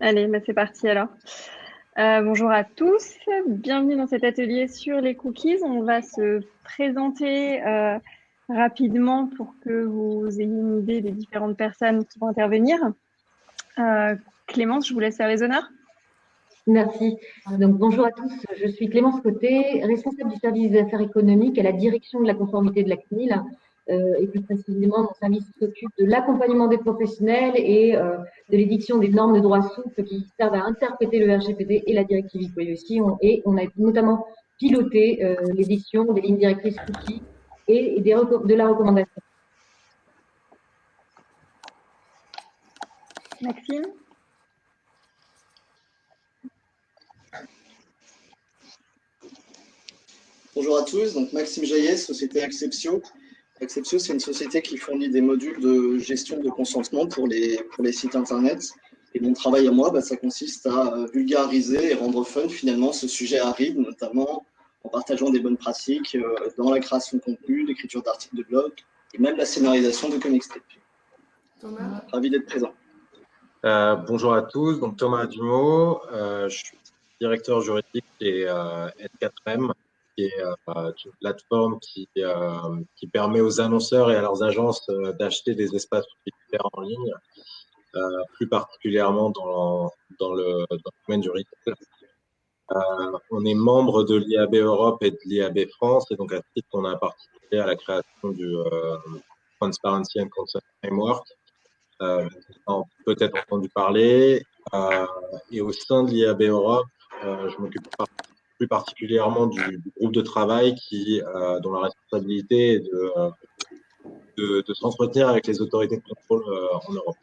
Allez, bah, c'est parti alors. Bonjour à tous, bienvenue dans cet atelier sur les cookies. On va se présenter rapidement pour que vous ayez une idée des différentes personnes qui vont intervenir. Clémence, je vous laisse faire les honneurs. Merci. Donc, bonjour à tous. Je suis Clémence Côté, responsable du service des affaires économiques à la direction de la conformité de la CNIL. Et plus précisément, mon service s'occupe de l'accompagnement des professionnels et de l'édiction des normes de droit souple qui servent à interpréter le RGPD et la directive e-privacy. Et on a notamment piloté l'édition des lignes directrices cookies et de la recommandation. Maxime. Bonjour à tous, donc Maxime Jaillet, société Acceptio. Acceptio, c'est une société qui fournit des modules de gestion de consentement pour les sites internet. Et mon travail à moi, ça consiste à vulgariser et rendre fun finalement ce sujet aride, notamment en partageant des bonnes pratiques dans la création de contenu, l'écriture d'articles de blog et même la scénarisation de comic strips. Thomas. Ravi d'être présent. Bonjour à tous, donc Thomas Dumont, je suis directeur juridique chez N4M, qui est une plateforme qui permet aux annonceurs et à leurs agences d'acheter des espaces publicitaires en ligne, plus particulièrement dans le domaine du retail. On est membre de l'IAB Europe et de l'IAB France, et donc à ce titre, on a participé à la création du Transparency and Consent Framework. Peut-être entendu parler. Et au sein de l'IAB Europe, je m'occupe plus particulièrement du groupe de travail dont la responsabilité est de s'entretenir avec les autorités de contrôle en Europe.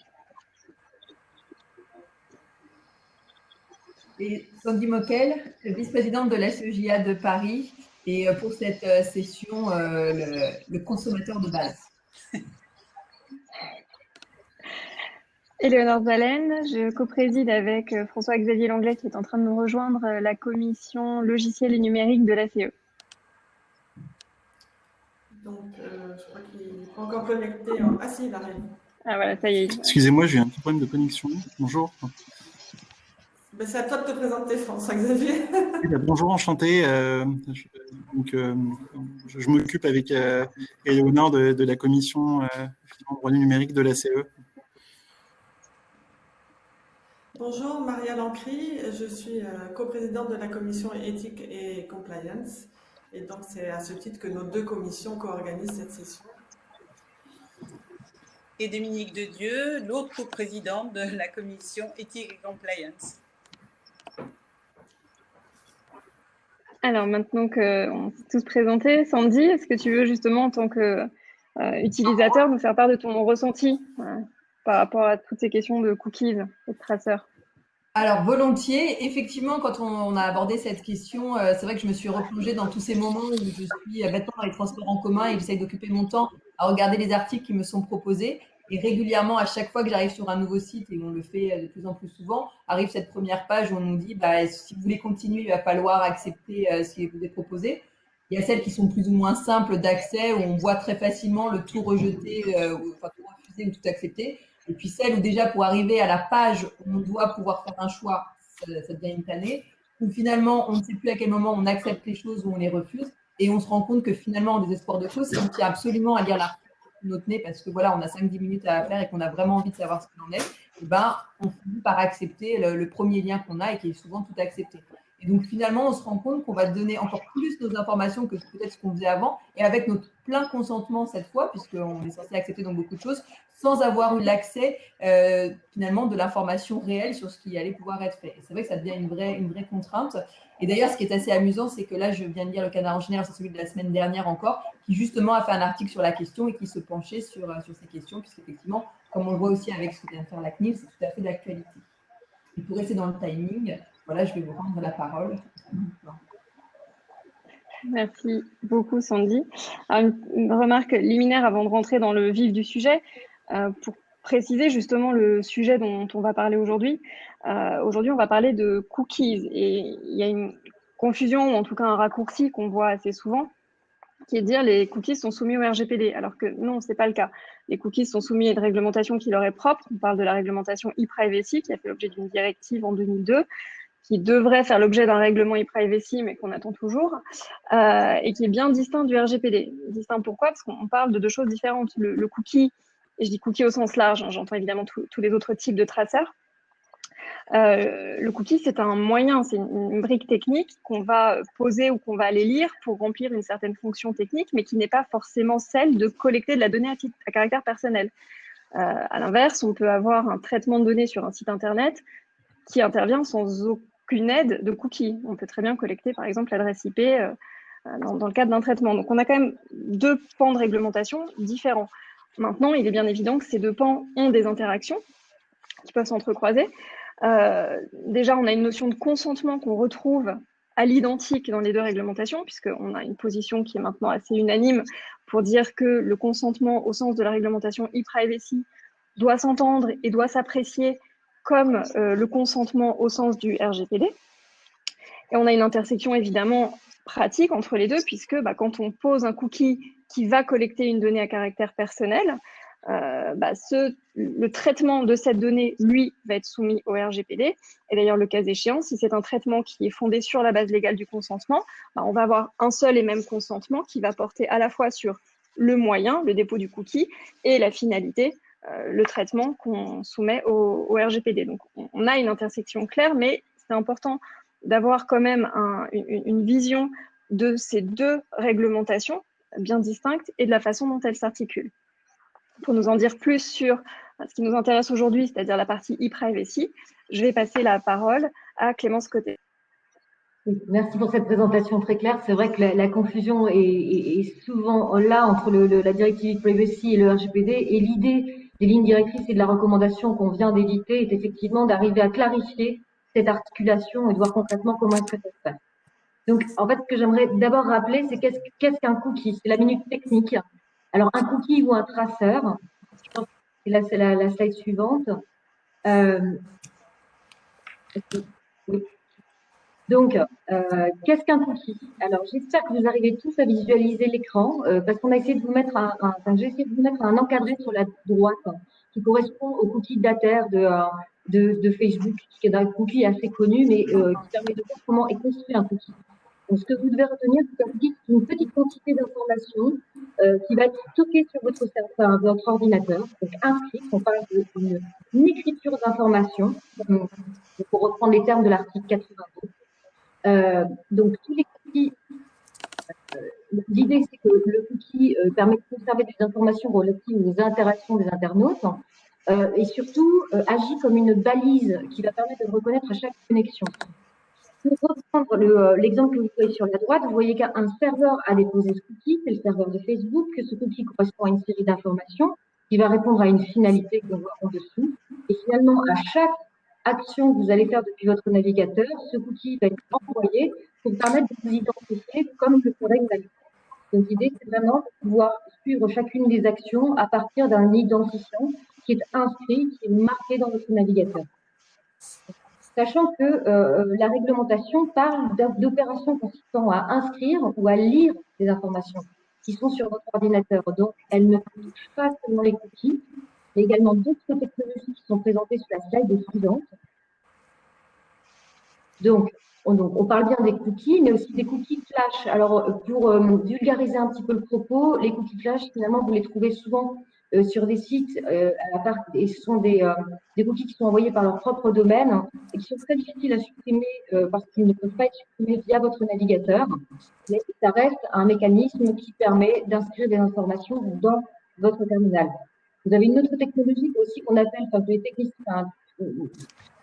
Et Sandy Moquel, vice-présidente de la CEJA de Paris, et pour cette session, le consommateur de base. Éléonore Zalen, je co-préside avec François-Xavier Langlais qui est en train de nous rejoindre la commission logiciel et numérique de l'ACE. Donc, je crois qu'il n'est pas encore connecté. Ah si, il arrive. Ah voilà, ça y est. Excusez-moi, j'ai eu un petit problème de connexion. Bonjour. C'est à toi de te présenter, François-Xavier. Bonjour, enchanté. Je m'occupe avec Éléonore de la commission droit du numérique de l'ACE. Bonjour, Maria Lancry. Je suis coprésidente de la commission éthique et compliance. Et donc, c'est à ce titre que nos deux commissions co-organisent cette session. Et Dominique Dedieu, l'autre coprésidente de la commission éthique et compliance. Alors maintenant qu'on s'est tous présentés, Sandy, est-ce que tu veux justement en tant qu'utilisateur nous faire part de ton ressenti par rapport à toutes ces questions de cookies et de traceurs? Alors, volontiers. Effectivement, quand on a abordé cette question, c'est vrai que je me suis replongée dans tous ces moments où je suis bêtement dans les transports en commun et j'essaye d'occuper mon temps à regarder les articles qui me sont proposés. Et régulièrement, à chaque fois que j'arrive sur un nouveau site, et on le fait de plus en plus souvent, arrive cette première page où on nous dit si vous voulez continuer, il va falloir accepter ce qui vous est proposé. Il y a celles qui sont plus ou moins simples d'accès, où on voit très facilement le tout rejeter, enfin tout refuser ou tout accepter. Et puis celle où déjà pour arriver à la page où on doit pouvoir faire un choix, ça devient une tannée, où finalement on ne sait plus à quel moment on accepte les choses ou on les refuse. Et on se rend compte que finalement, en désespoir de cause, si on tient absolument à lire l'article notre nez parce que voilà, on a 5-10 minutes à faire et qu'on a vraiment envie de savoir ce qu'il en est, et on finit par accepter le premier lien qu'on a et qui est souvent tout accepté. Et donc finalement, on se rend compte qu'on va donner encore plus nos informations que peut-être ce qu'on faisait avant, et avec notre plein consentement cette fois, puisqu'on est censé accepter donc beaucoup de choses, sans avoir eu l'accès finalement de l'information réelle sur ce qui allait pouvoir être fait. Et c'est vrai que ça devient une vraie contrainte. Et d'ailleurs, ce qui est assez amusant, c'est que là, je viens de lire le Canard enchaîné, c'est celui de la semaine dernière encore, qui justement a fait un article sur la question et qui se penchait sur ces questions, puisqu'effectivement, comme on le voit aussi avec ce que vient de faire la CNIL, c'est tout à fait d'actualité. Et pour rester dans le timing, voilà, je vais vous rendre la parole. Merci beaucoup, Sandy. Alors, une remarque liminaire avant de rentrer dans le vif du sujet, pour préciser justement le sujet dont on va parler aujourd'hui. Aujourd'hui, on va parler de cookies et il y a une confusion ou en tout cas un raccourci qu'on voit assez souvent qui est de dire les cookies sont soumis au RGPD, alors que non, c'est pas le cas. Les cookies sont soumis à une réglementation qui leur est propre. On parle de la réglementation e-privacy, qui a fait l'objet d'une directive en 2002, qui devrait faire l'objet d'un règlement e-privacy, mais qu'on attend toujours, et qui est bien distinct du RGPD. Distinct pourquoi? Parce qu'on parle de deux choses différentes. Le cookie, et je dis cookie au sens large, hein, j'entends évidemment tous les autres types de traceurs. Le cookie, c'est un moyen, c'est une brique technique qu'on va poser ou qu'on va aller lire pour remplir une certaine fonction technique, mais qui n'est pas forcément celle de collecter de la donnée à caractère personnel. À l'inverse, on peut avoir un traitement de données sur un site internet qui intervient sans aucune aide de cookie. On peut très bien collecter, par exemple, l'adresse IP dans le cadre d'un traitement. Donc, on a quand même deux pans de réglementation différents. Maintenant, il est bien évident que ces deux pans ont des interactions qui peuvent s'entrecroiser. Déjà, on a une notion de consentement qu'on retrouve à l'identique dans les deux réglementations, puisqu'on a une position qui est maintenant assez unanime pour dire que le consentement au sens de la réglementation e-privacy doit s'entendre et doit s'apprécier comme le consentement au sens du RGPD. Et on a une intersection évidemment pratique entre les deux, puisque quand on pose un cookie qui va collecter une donnée à caractère personnel, le traitement de cette donnée, lui, va être soumis au RGPD. Et d'ailleurs, le cas échéant, si c'est un traitement qui est fondé sur la base légale du consentement, on va avoir un seul et même consentement qui va porter à la fois sur le moyen, le dépôt du cookie, et la finalité, le traitement qu'on soumet au RGPD. Donc, on a une intersection claire, mais c'est important d'avoir quand même une vision de ces deux réglementations bien distinctes et de la façon dont elles s'articulent. Pour nous en dire plus sur ce qui nous intéresse aujourd'hui, c'est-à-dire la partie e-privacy, je vais passer la parole à Clémence Côté. Merci pour cette présentation très claire. C'est vrai que la confusion est souvent là entre la directive e-privacy et le RGPD, et l'idée des lignes directrices et de la recommandation qu'on vient d'éditer est effectivement d'arriver à clarifier cette articulation et de voir concrètement comment est-ce que ça se passe. Donc, en fait, ce que j'aimerais d'abord rappeler, c'est qu'est-ce qu'un cookie? C'est la minute technique. Alors, un cookie ou un traceur, je pense que là, c'est la slide suivante. Oui. Donc, qu'est-ce qu'un cookie? Alors, j'espère que vous arrivez tous à visualiser l'écran, parce qu'on a essayé de vous mettre j'ai essayé de vous mettre un encadré sur la droite qui correspond au cookie dataire de Facebook, qui est un cookie assez connu, mais qui permet de voir comment est construit un cookie. Donc, ce que vous devez retenir, c'est qu'un cookie, c'est une petite quantité d'informations qui va être stockée sur votre ordinateur, donc inscrite. On parle d'une écriture d'informations, pour reprendre les termes de l'article 82. Donc, tous les cookies, l'idée, c'est que le cookie permet de conserver des informations relatives aux interactions des internautes et surtout agit comme une balise qui va permettre de reconnaître à chaque connexion. Pour reprendre l'exemple que vous voyez sur la droite, vous voyez qu'un serveur a déposé ce cookie, c'est le serveur de Facebook, que ce cookie correspond à une série d'informations qui va répondre à une finalité qu'on voit en dessous. Et finalement, à chaque action que vous allez faire depuis votre navigateur, ce cookie va être envoyé pour permettre de vous identifier comme le ferait une navigateur. Donc l'idée, c'est vraiment de pouvoir suivre chacune des actions à partir d'un identifiant qui est inscrit, qui est marqué dans votre navigateur. Sachant que la réglementation parle d'opérations consistant à inscrire ou à lire des informations qui sont sur votre ordinateur. Donc, elles ne touchent pas seulement les cookies, mais également d'autres technologies qui sont présentées sur la slide suivante. Donc, on parle bien des cookies, mais aussi des cookies flash. Alors, pour vulgariser un petit peu le propos, les cookies flash, finalement, vous les trouvez souvent sur des sites, et ce sont des cookies qui sont envoyés par leur propre domaine et qui sont très difficiles à supprimer parce qu'ils ne peuvent pas être supprimés via votre navigateur. Mais ça reste un mécanisme qui permet d'inscrire des informations dans votre terminal. Vous avez une autre technologie aussi qu'on appelle, enfin, que les techniciens,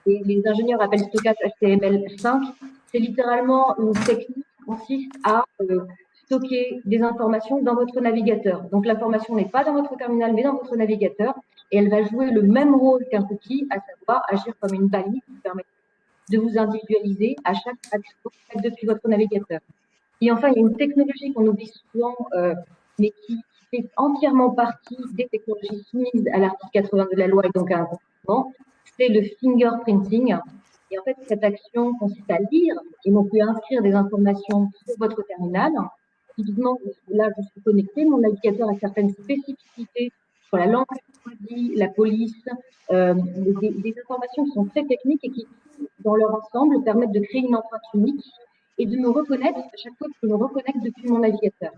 les ingénieurs appellent stockage HTML5. C'est littéralement une technique qui consiste à stocker des informations dans votre navigateur. Donc, l'information n'est pas dans votre terminal, mais dans votre navigateur, et elle va jouer le même rôle qu'un cookie, à savoir agir comme une balise qui permet de vous individualiser à chaque action faite depuis votre navigateur. Et enfin, il y a une technologie qu'on oublie souvent, mais qui fait entièrement partie des technologies soumises à l'article 82 de la loi et donc à un consentement, c'est le fingerprinting. Et en fait, cette action consiste à lire et non plus à inscrire des informations sur votre terminal, typiquement, là, je suis connectée, mon navigateur a certaines spécificités sur la langue choisie, la police, des informations qui sont très techniques et qui, dans leur ensemble, permettent de créer une empreinte unique et de me reconnaître à chaque fois que je me reconnecte depuis mon navigateur.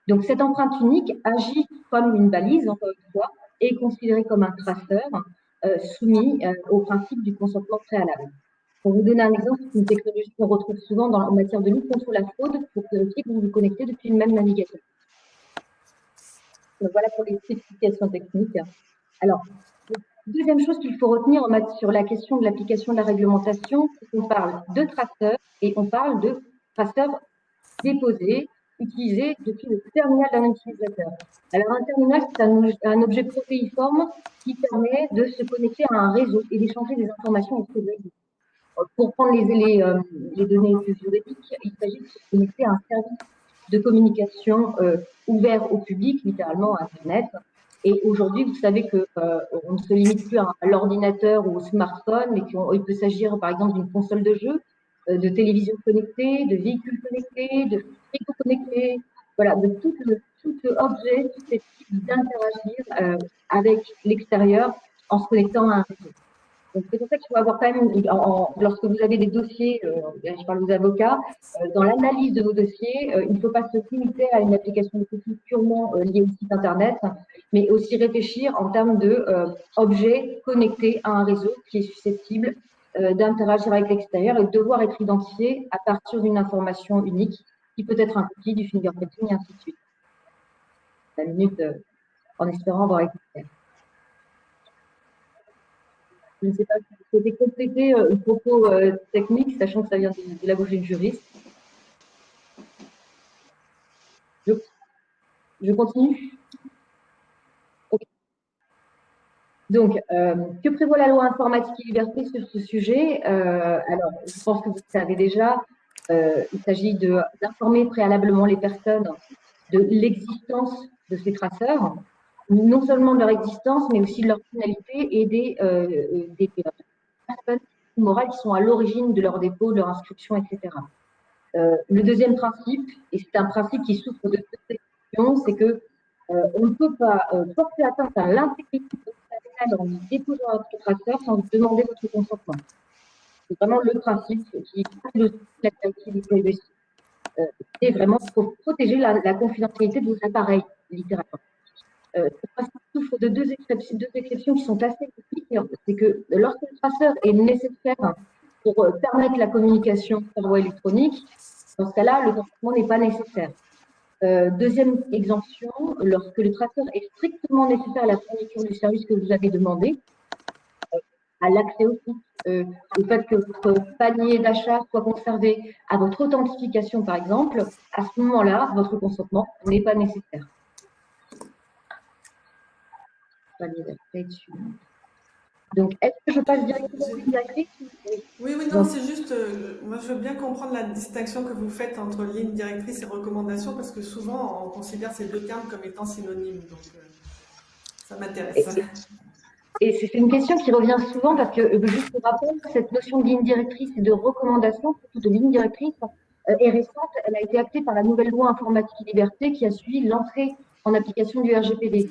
Donc, cette empreinte unique agit comme une balise, encore une fois, et est considérée comme un traceur soumis au principe du consentement préalable. Pour vous donner un exemple, c'est une technologie qu'on retrouve souvent en matière de lutte contre la fraude pour vérifier que vous vous connectez depuis le même navigateur. Donc, voilà pour les spécifications techniques. Alors, deuxième chose qu'il faut retenir sur la question de l'application de la réglementation, c'est qu'on parle de traceurs et on parle de traceurs déposés, utilisés depuis le terminal d'un utilisateur. Alors, un terminal, c'est un objet protéiforme qui permet de se connecter à un réseau et d'échanger des informations entre eux. Pour prendre les données juridiques, il s'agit de se connecter à un service de communication ouvert au public, littéralement à Internet. Et aujourd'hui, vous savez qu'on ne se limite plus à l'ordinateur ou au smartphone, mais qu'il peut s'agir par exemple d'une console de jeu, de télévision connectée, de véhicules connectés, de frigo connectés, voilà, de tout objet susceptible d'interagir avec l'extérieur en se connectant à un réseau. Donc, c'est pour ça qu'il faut avoir quand même, lorsque vous avez des dossiers, je parle aux avocats, dans l'analyse de vos dossiers, il ne faut pas se limiter à une application de cookies purement liée au site Internet, mais aussi réfléchir en termes d'objets connectés à un réseau qui est susceptible d'interagir avec l'extérieur et de devoir être identifié à partir d'une information unique, qui peut être un cookie, du fingerprinting, et ainsi de suite. La minute, en espérant avoir été clair. Je ne sais pas si vous souhaitez compléter le propos technique, sachant que ça vient de la bouche d'une juriste. Je continue. Okay. Donc, que prévoit la loi informatique et liberté sur ce sujet? Alors, je pense que vous le savez déjà, il s'agit d'informer préalablement les personnes de l'existence de ces traceurs, non seulement de leur existence, mais aussi de leur finalité et des personnes morales qui sont à l'origine de leur dépôt, de leur inscription, etc. Le deuxième principe, et c'est un principe qui souffre de deux exceptions, c'est que on ne peut pas porter atteinte à l'intégrité personnelle en déposant votre traceur sans vous demander votre consentement. C'est vraiment le principe qui est le la qualité du privacy. C'est vraiment pour protéger la confidentialité de vos appareils, littéralement. Ce principe souffre de deux exceptions qui sont assez critiques. C'est que lorsque le traceur est nécessaire pour permettre la communication par voie électronique, dans ce cas-là, le consentement n'est pas nécessaire. Deuxième exemption, lorsque le traceur est strictement nécessaire à la fourniture du service que vous avez demandé, à l'accès au site, le fait que votre panier d'achat soit conservé à votre authentification, par exemple, à ce moment-là, votre consentement n'est pas nécessaire. Donc, est-ce que je passe directement aux lignes directrices? Oui, non, c'est juste, moi je veux bien comprendre la distinction que vous faites entre ligne directrice et recommandation, parce que souvent on considère ces deux termes comme étant synonymes, donc ça m'intéresse. Et c'est une question qui revient souvent parce que, juste pour rappel, cette notion de ligne directrice et de recommandation, surtout de ligne directrice, est récente. Elle a été actée par la nouvelle loi informatique et liberté qui a suivi l'entrée en application du RGPD.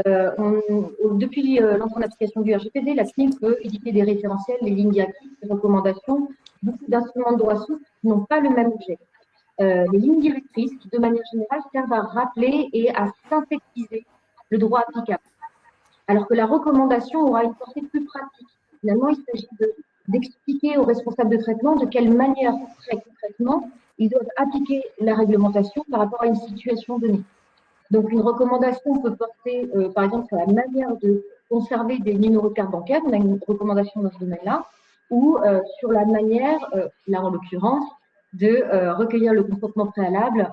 Depuis l'entrée en application du RGPD, la CNIL peut éditer des référentiels, les lignes directrices, les recommandations, beaucoup d'instruments de droit souple qui n'ont pas le même objet. Les lignes directrices qui, de manière générale, servent à rappeler et à synthétiser le droit applicable. Alors que la recommandation aura une portée plus pratique. Finalement, il s'agit d'expliquer aux responsables de traitement de quelle manière, très concrètement, ils doivent appliquer la réglementation par rapport à une situation donnée. Donc, une recommandation peut porter, par exemple, sur la manière de conserver des numéros de carte bancaire, on a une recommandation dans ce domaine-là, ou sur la manière, là en l'occurrence, de recueillir le consentement préalable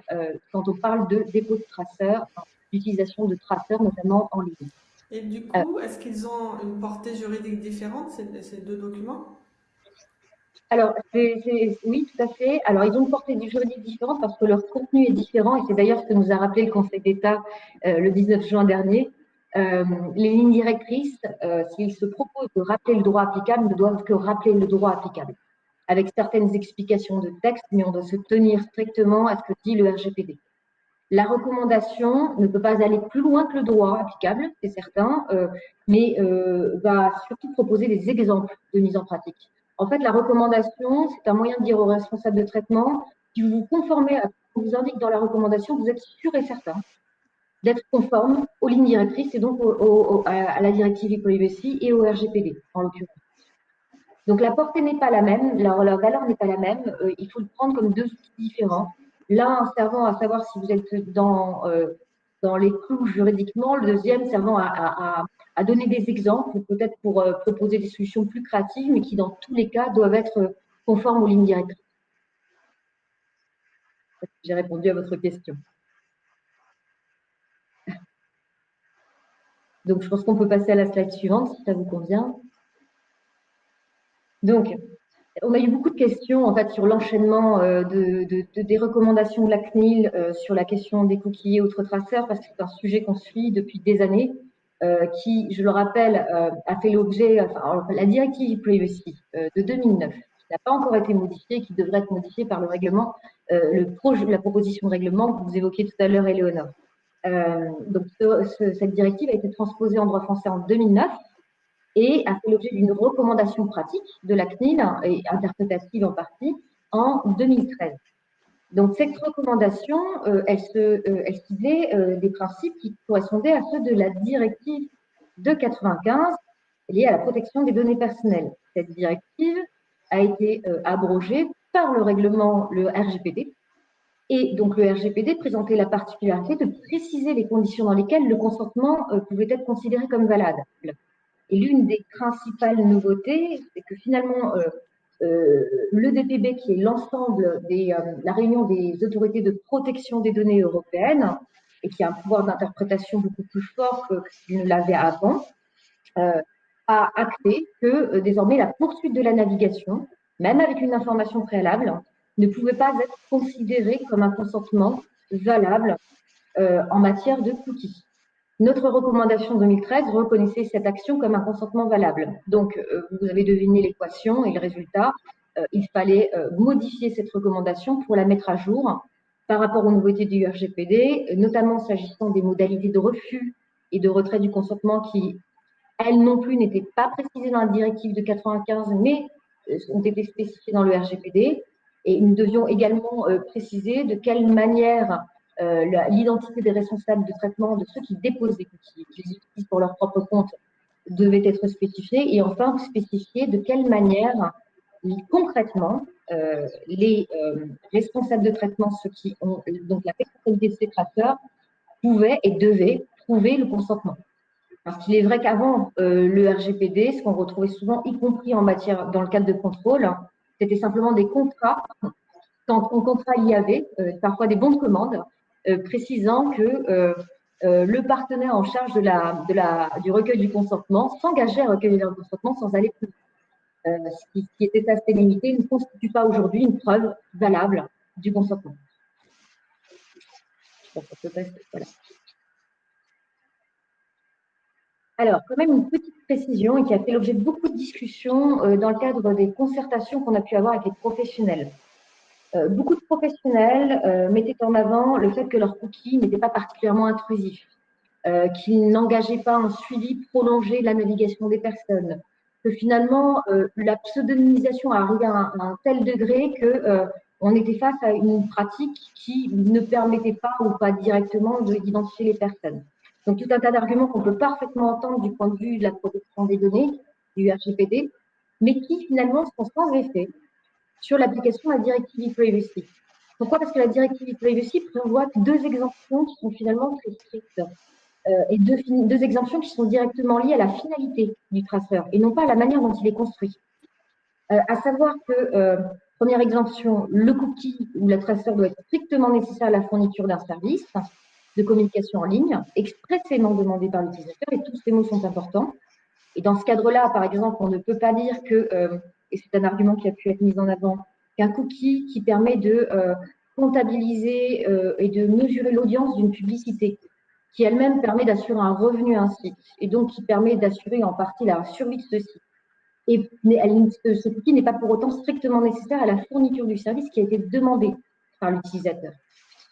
quand on parle de dépôt de traceurs, d'utilisation de traceurs, notamment en ligne. Et du coup, est-ce qu'ils ont une portée juridique différente, ces deux documents? Alors, oui, tout à fait. Alors, ils ont une portée juridique différente parce que leur contenu est différent, et c'est d'ailleurs ce que nous a rappelé le Conseil d'État le 19 juin dernier. Les lignes directrices, s'ils se proposent de rappeler le droit applicable, ne doivent que rappeler le droit applicable, avec certaines explications de texte, mais on doit se tenir strictement à ce que dit le RGPD. La recommandation ne peut pas aller plus loin que le droit applicable, c'est certain, mais va surtout proposer des exemples de mise en pratique. En fait, la recommandation, c'est un moyen de dire aux responsables de traitement, si vous vous conformez à ce qu'on vous indique dans la recommandation, vous êtes sûr et certain d'être conforme aux lignes directrices et donc à la directive e-privacy et au RGPD, en l'occurrence. Donc la portée n'est pas la même, leur valeur n'est pas la même, il faut le prendre comme deux outils différents. L'un servant à savoir si vous êtes dans les clous juridiquement, le deuxième servant à donner des exemples, peut-être pour proposer des solutions plus créatives, mais qui dans tous les cas doivent être conformes aux lignes directrices. J'ai répondu à votre question. Donc, je pense qu'on peut passer à la slide suivante, si ça vous convient. Donc, on a eu beaucoup de questions en fait, sur l'enchaînement des recommandations de la CNIL sur la question des cookies et autres traceurs, parce que c'est un sujet qu'on suit depuis des années, qui, je le rappelle, a fait l'objet, la directive e-privacy de 2009, qui n'a pas encore été modifiée, qui devrait être modifiée par le règlement, la proposition de règlement que vous évoquiez tout à l'heure, Éléonore. Donc, cette directive a été transposée en droit français en 2009 et a fait l'objet d'une recommandation pratique de la CNIL et interprétative en partie en 2013. Donc, cette recommandation, elle ciblait des principes qui correspondaient à ceux de la directive de 95 liée à la protection des données personnelles. Cette directive a été abrogée par le règlement, le RGPD. Et donc, le RGPD présentait la particularité de préciser les conditions dans lesquelles le consentement pouvait être considéré comme valable. Et l'une des principales nouveautés, c'est que finalement, le DPB, qui est l'ensemble la réunion des autorités de protection des données européennes, et qui a un pouvoir d'interprétation beaucoup plus fort qu'il ne l'avait avant, a acté que désormais la poursuite de la navigation, même avec une information préalable, ne pouvait pas être considérée comme un consentement valable en matière de cookies. Notre recommandation 2013 reconnaissait cette action comme un consentement valable. Donc, vous avez deviné l'équation et le résultat. Il fallait modifier cette recommandation pour la mettre à jour par rapport aux nouveautés du RGPD, notamment s'agissant des modalités de refus et de retrait du consentement qui, elles non plus, n'étaient pas précisées dans la directive de 95, mais ont été spécifiées dans le RGPD. Et nous devions également préciser de quelle manière l'identité des responsables de traitement de ceux qui déposent des cookies, qui les utilisent pour leur propre compte, devait être spécifiée. Et enfin, spécifier de quelle manière, concrètement, les responsables de traitement, ceux qui ont donc la responsabilité de ces traceurs, pouvaient et devaient prouver le consentement. Parce qu'il est vrai qu'avant le RGPD, ce qu'on retrouvait souvent, y compris en matière, dans le cadre de contrôle, c'était simplement des contrats. Quand en contrat, il y avait parfois des bons de commande précisant que le partenaire en charge du recueil du consentement s'engageait à recueillir le consentement sans aller plus loin. Ce qui était assez limité ne constitue pas aujourd'hui une preuve valable du consentement. Je pense qu'on peut passer, voilà. Alors, quand même une petite précision et qui a fait l'objet de beaucoup de discussions dans le cadre des concertations qu'on a pu avoir avec les professionnels. Beaucoup de professionnels mettaient en avant le fait que leurs cookies n'étaient pas particulièrement intrusifs, qu'ils n'engageaient pas un suivi prolongé de la navigation des personnes, que finalement la pseudonymisation a arrivé à un tel degré que on était face à une pratique qui ne permettait pas ou pas directement d'identifier les personnes. Donc, tout un tas d'arguments qu'on peut parfaitement entendre du point de vue de la protection des données, du RGPD, mais qui finalement sont sans effet sur l'application de la directive e-privacy. Pourquoi? Parce que la directive e-privacy prévoit deux exemptions qui sont finalement très strictes, et deux exemptions qui sont directement liées à la finalité du traceur et non pas à la manière dont il est construit. À savoir que, première exemption, le cookie ou le traceur doit être strictement nécessaire à la fourniture d'un service de communication en ligne, expressément demandé par l'utilisateur, et tous ces mots sont importants. Et dans ce cadre-là, par exemple, on ne peut pas dire que, et c'est un argument qui a pu être mis en avant, qu'un cookie qui permet de comptabiliser et de mesurer l'audience d'une publicité, qui elle-même permet d'assurer un revenu à un site, et donc qui permet d'assurer en partie la survie de ce site. Et ce cookie n'est pas pour autant strictement nécessaire à la fourniture du service qui a été demandé par l'utilisateur.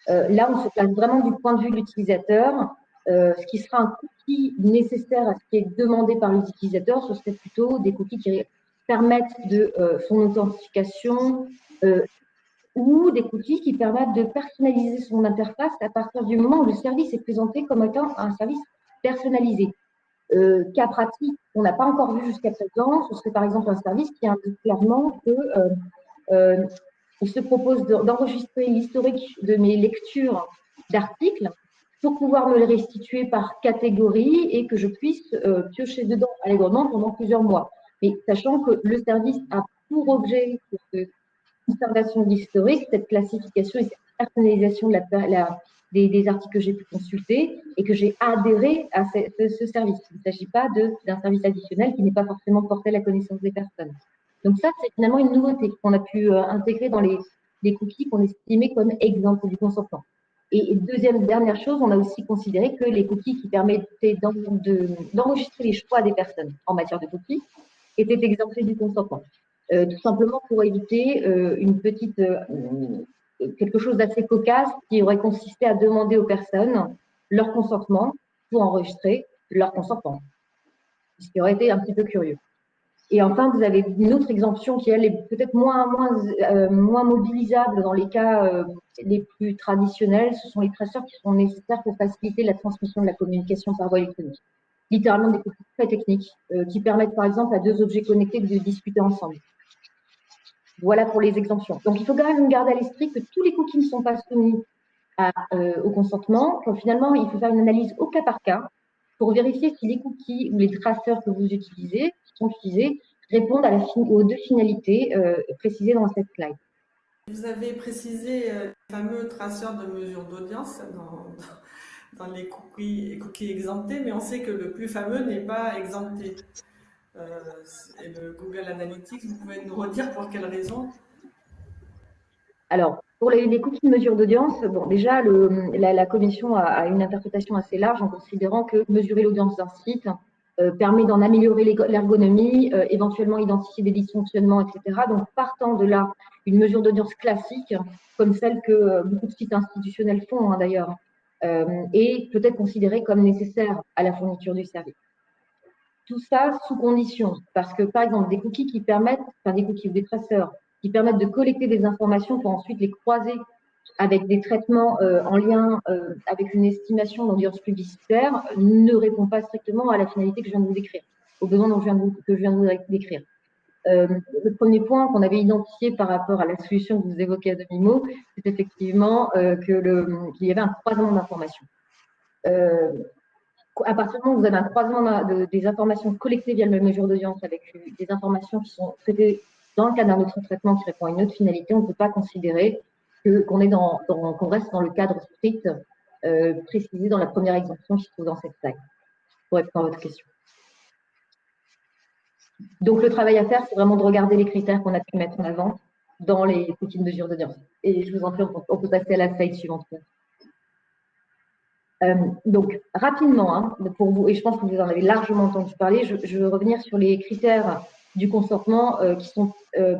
Là, on se place vraiment du point de vue de l'utilisateur. Ce qui sera un cookie nécessaire à ce qui est demandé par les utilisateurs, ce serait plutôt des cookies qui permettent de son authentification ou des cookies qui permettent de personnaliser son interface à partir du moment où le service est présenté comme étant un service personnalisé. Cas pratique qu'on n'a pas encore vu jusqu'à présent, ce serait par exemple un service qui indique clairement que il se propose d'enregistrer l'historique de mes lectures d'articles pour pouvoir me les restituer par catégorie et que je puisse piocher dedans allègrement pendant plusieurs mois. Mais sachant que le service a pour objet cette conservation d'historique, cette classification et cette personnalisation de des articles que j'ai pu consulter et que j'ai adhéré à ce service. Il ne s'agit pas d'un service additionnel qui n'est pas forcément porté à la connaissance des personnes. Donc ça, c'est finalement une nouveauté qu'on a pu intégrer dans les cookies qu'on estimait comme exemples du consentement. Et dernière chose, on a aussi considéré que les cookies qui permettaient d'enregistrer les choix des personnes en matière de cookies étaient exemptés du consentement. Tout simplement pour éviter quelque chose d'assez cocasse qui aurait consisté à demander aux personnes leur consentement pour enregistrer leur consentement, ce qui aurait été un petit peu curieux. Et enfin, vous avez une autre exemption qui, elle, est peut-être moins mobilisable dans les cas les plus traditionnels. Ce sont les traceurs qui sont nécessaires pour faciliter la transmission de la communication par voie électronique. Littéralement des cookies très techniques qui permettent, par exemple, à deux objets connectés de discuter ensemble. Voilà pour les exemptions. Donc, il faut quand même garder à l'esprit que tous les cookies ne sont pas soumis au consentement. Donc, finalement, il faut faire une analyse au cas par cas pour vérifier si les cookies ou les traceurs que vous utilisez, répondent aux deux finalités précisées dans cette slide. Vous avez précisé les fameux traceurs de mesure d'audience dans les cookies exemptés, mais on sait que le plus fameux n'est pas exempté. Et le Google Analytics, vous pouvez nous redire pour quelles raisons? Alors, pour les cookies de mesure d'audience, bon, déjà, la commission a une interprétation assez large en considérant que mesurer l'audience d'un site permet d'en améliorer l'ergonomie, éventuellement identifier des dysfonctionnements, etc. Donc, partant de là, une mesure d'audience classique, comme celle que beaucoup de sites institutionnels font d'ailleurs, est peut-être considérée comme nécessaire à la fourniture du service. Tout ça sous condition, parce que par exemple, des cookies qui permettent, enfin des cookies ou des traceurs qui permettent de collecter des informations pour ensuite les croiser avec des traitements en lien avec une estimation d'audience publicitaire, ne répond pas strictement à la finalité que je viens de vous décrire, aux besoins que je viens de vous décrire. Le premier point qu'on avait identifié par rapport à la solution que vous évoquez à demi-mot, c'est effectivement qu'il y avait un croisement d'informations. À partir du moment où vous avez un croisement des informations collectées via la mesure d'audience avec des informations qui sont traitées dans le cadre d'un autre traitement qui répond à une autre finalité, on ne peut pas considérer qu'on reste dans le cadre strict précisé dans la première exemption qui se trouve dans cette slide, pour répondre à votre question. Donc, le travail à faire, c'est vraiment de regarder les critères qu'on a pu mettre en avant dans les cookies de mesure d'audience. Et je vous en prie, on peut passer à la slide suivante. Donc, rapidement, pour vous, et je pense que vous en avez largement entendu parler, je veux revenir sur les critères du consentement qui sont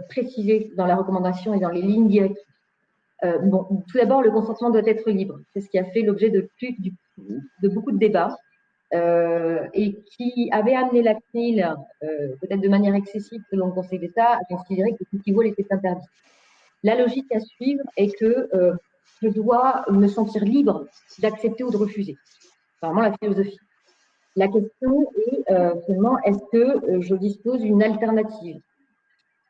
précisés dans la recommandation et dans les lignes directrices. Tout d'abord, le consentement doit être libre. C'est ce qui a fait l'objet de beaucoup de débats et qui avait amené la CNIL, peut-être de manière excessive selon le Conseil d'État, à considérer que le cookie wall était interdit. La logique à suivre est que je dois me sentir libre d'accepter ou de refuser. C'est vraiment la philosophie. La question est seulement, est-ce que je dispose d'une alternative?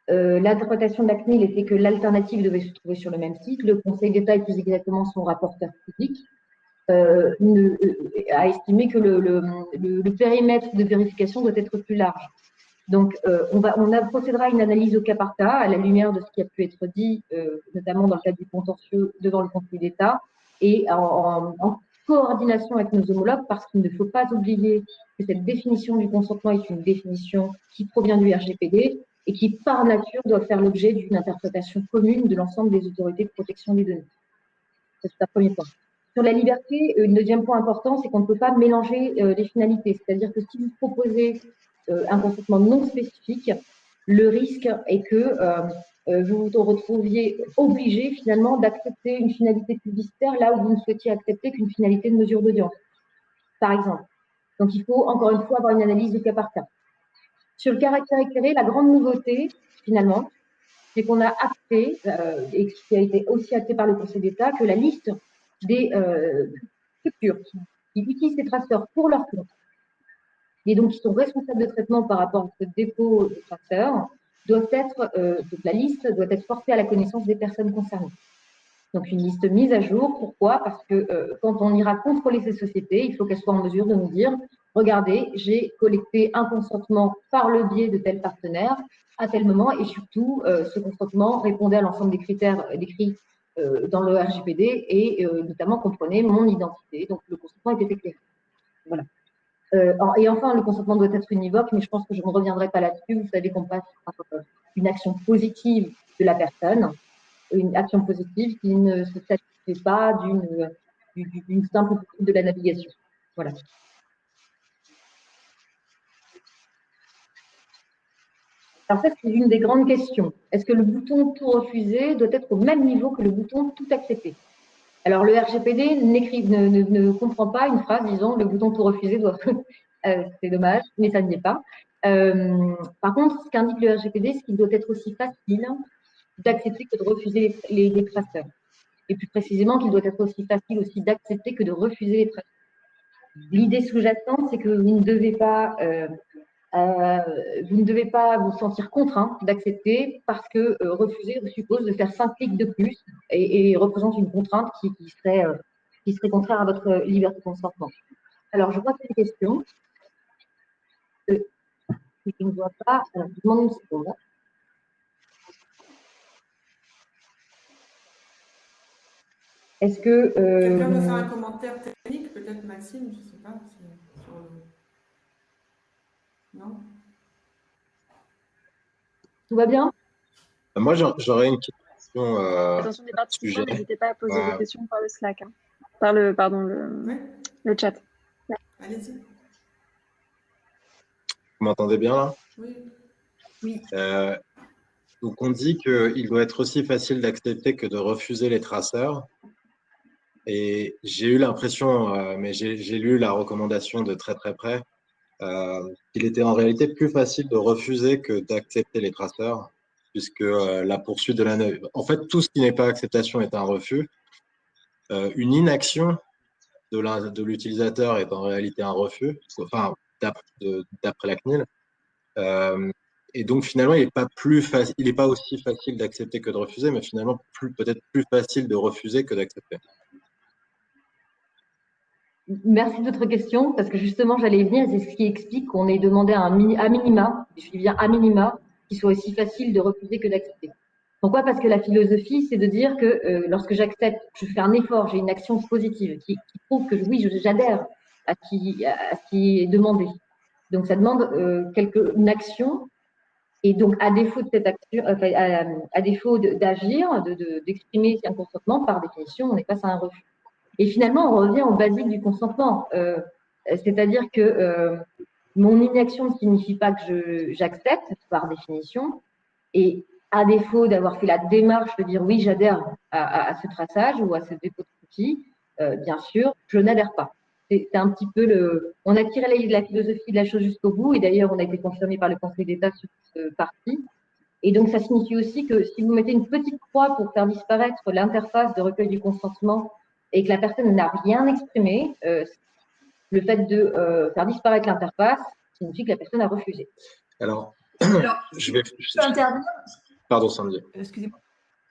L'interprétation de la CNIL était que l'alternative devait se trouver sur le même site. Le Conseil d'État, et plus exactement son rapporteur public, a estimé que le périmètre de vérification doit être plus large. Donc, on procédera à une analyse au cas par cas, à la lumière de ce qui a pu être dit, notamment dans le cadre du contentieux devant le Conseil d'État, et en coordination avec nos homologues, parce qu'il ne faut pas oublier que cette définition du consentement est une définition qui provient du RGPD et qui, par nature, doit faire l'objet d'une interprétation commune de l'ensemble des autorités de protection des données. C'est un premier point. Sur la liberté, un deuxième point important, c'est qu'on ne peut pas mélanger les finalités. C'est-à-dire que si vous proposez un consentement non spécifique, le risque est que vous vous retrouviez obligé finalement d'accepter une finalité publicitaire là où vous ne souhaitiez accepter qu'une finalité de mesure d'audience, par exemple. Donc, il faut encore une fois avoir une analyse du cas par cas. Sur le caractère éclairé, la grande nouveauté, finalement, c'est qu'on a acté, et qui a été aussi acté par le Conseil d'État, que la liste des structures qui utilisent ces traceurs pour leur compte, et donc qui sont responsables de traitement par rapport à ce dépôt de traceurs, doivent être, donc la liste doit être portée à la connaissance des personnes concernées. Donc une liste mise à jour. Pourquoi? Parce que quand on ira contrôler ces sociétés, il faut qu'elles soient en mesure de nous dire, regardez, j'ai collecté un consentement par le biais de tel partenaire à tel moment, et surtout, ce consentement répondait à l'ensemble des critères décrits dans le RGPD et notamment comprenait mon identité. Donc le consentement était éclairé. Voilà. Et enfin, le consentement doit être univoque, mais je pense que je ne reviendrai pas là-dessus. Vous savez qu'on passe par une action positive de la personne, une action positive qui ne se satisfait pas d'une simple de la navigation. Voilà. Alors ça, c'est une des grandes questions. Est-ce que le bouton « Tout refuser » doit être au même niveau que le bouton « Tout accepter » ? Alors, le RGPD ne comprend pas une phrase disant « le bouton « Tout refuser » doit… c'est dommage, mais ça ne l'est pas. Par contre, ce qu'indique le RGPD, c'est qu'il doit être aussi facile d'accepter que de refuser les traceurs. Et plus précisément, qu'il doit être aussi facile aussi d'accepter que de refuser les traceurs. L'idée sous-jacente, c'est que vous ne devez pas vous sentir contraint d'accepter parce que refuser suppose de faire 5 clics de plus et représente une contrainte qui serait contraire à votre liberté de consentement. Alors, je vois que c'est une question. Je ne vois pas. Alors, je demande une seconde. Est-ce que… Quelqu'un veut faire un commentaire technique, peut-être Maxime, je ne sais pas. Non? Tout va bien? Moi, j'aurais une question. Attention des participants, n'hésitez pas à poser vos questions par le Slack, hein. Par le chat. Allez-y. Vous m'entendez bien là? Oui. Oui. Donc, on dit qu'il doit être aussi facile d'accepter que de refuser les traceurs. Et j'ai eu l'impression, mais j'ai lu la recommandation de très très près, qu'il était en réalité plus facile de refuser que d'accepter les traceurs, puisque la poursuite de la… En fait, tout ce qui n'est pas acceptation est un refus. Une inaction de l'utilisateur est en réalité un refus, enfin, d'après la CNIL. Et donc, finalement, il n'est pas aussi facile d'accepter que de refuser, mais finalement, peut-être plus facile de refuser que d'accepter. Merci de votre question, parce que justement, j'allais y venir, c'est ce qui explique qu'on ait demandé à minima, je dis bien à minima, qu'il soit aussi facile de refuser que d'accepter. Pourquoi? Parce que la philosophie, c'est de dire que lorsque j'accepte, je fais un effort, j'ai une action positive qui prouve que oui, j'adhère à ce qui est demandé. Donc, ça demande une action. Et donc, à défaut de cette action, à défaut d'agir, d'exprimer un consentement, par définition, on est face à un refus. Et finalement, on revient au basique du consentement. C'est-à-dire que mon inaction ne signifie pas que j'accepte, par définition. Et à défaut d'avoir fait la démarche de dire oui, j'adhère à ce traçage ou à ce dépôt de cookies, bien sûr, je n'adhère pas. C'est un petit peu on a tiré la philosophie de la chose jusqu'au bout, et d'ailleurs, on a été confirmé par le Conseil d'État sur cette partie. Et donc, ça signifie aussi que si vous mettez une petite croix pour faire disparaître l'interface de recueil du consentement et que la personne n'a rien exprimé, le fait de faire disparaître l'interface signifie que la personne a refusé. Alors je peux intervenir. Pardon, Sandy. Excusez-moi.